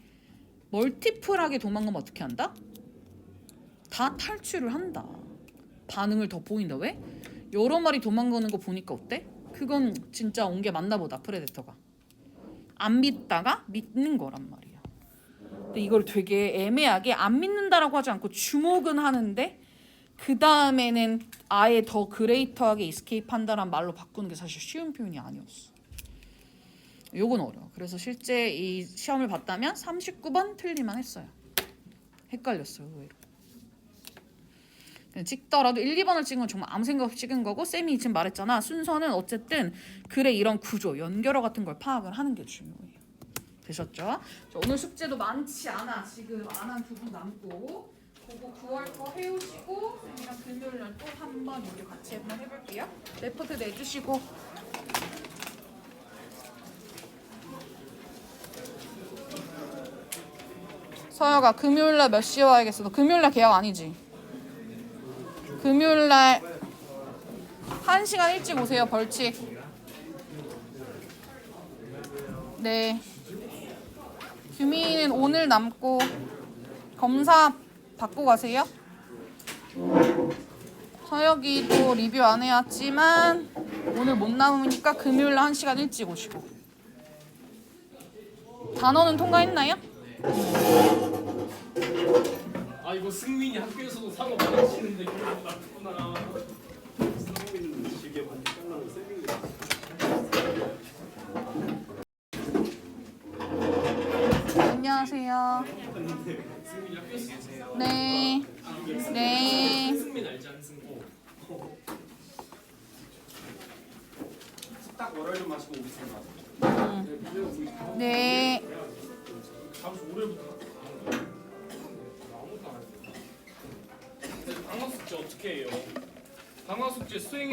멀티플하게 도망가면 어떻게 한다? 다 탈출을 한다. 반응을 더 보인다. 왜? 여러 마리 도망가는 거 보니까 어때? 그건 진짜 온 게 맞나 보다. 프레데터가 안 믿다가 믿는 거란 말이야. 근데 이걸 되게 애매하게 안 믿는다라고 하지 않고 주목은 하는데 그 다음에는 아예 더 그레이터하게 이스케이프 한다란 말로 바꾸는 게 사실 쉬운 표현이 아니었어. 요건 어려워. 그래서 실제 이 시험을 봤다면 39번 틀리만 했어요. 헷갈렸어요. 의외로. 찍더라도 1, 2번을 찍은 건 정말 아무 생각 없이 찍은 거고 쌤이 지금 말했잖아. 순서는 어쨌든 글의 이런 구조, 연결어 같은 걸 파악을 하는 게 중요해요. 되셨죠? 자, 오늘 숙제도 많지 않아. 지금 안 한 두 분 남고 그거 9월 거 해오시고 쌤이랑 금요일날 또 한 번 우리 같이 한번 해볼게요. 레포트 내주시고 서여가 금요일날 몇 시에 와야겠어? 너 금요일날 계약 아니지? 금요일날 1시간 일찍 오세요. 벌칙. 네. 규민은 오늘 남고 검사 받고 가세요. 서혁이도 리뷰 안 해왔지만 오늘 못 남으니까 금요일날 1시간 일찍 오시고. 단어는 통과했나요? 아 이거 승민이 학교에서도 사고 많이 치는데 그런 거 나쁘구나. 승민은 지게 많이 잘라는 쌤이 안녕하세요. 승민이 학교에서 네. 네. 승민 알지 않승고. 딱 월요일 마시고 오겠습니다. 네. 다음 주 월요일부터 아무도 안 해. 방학 숙제 어떻게 해요? 방학 숙제 수행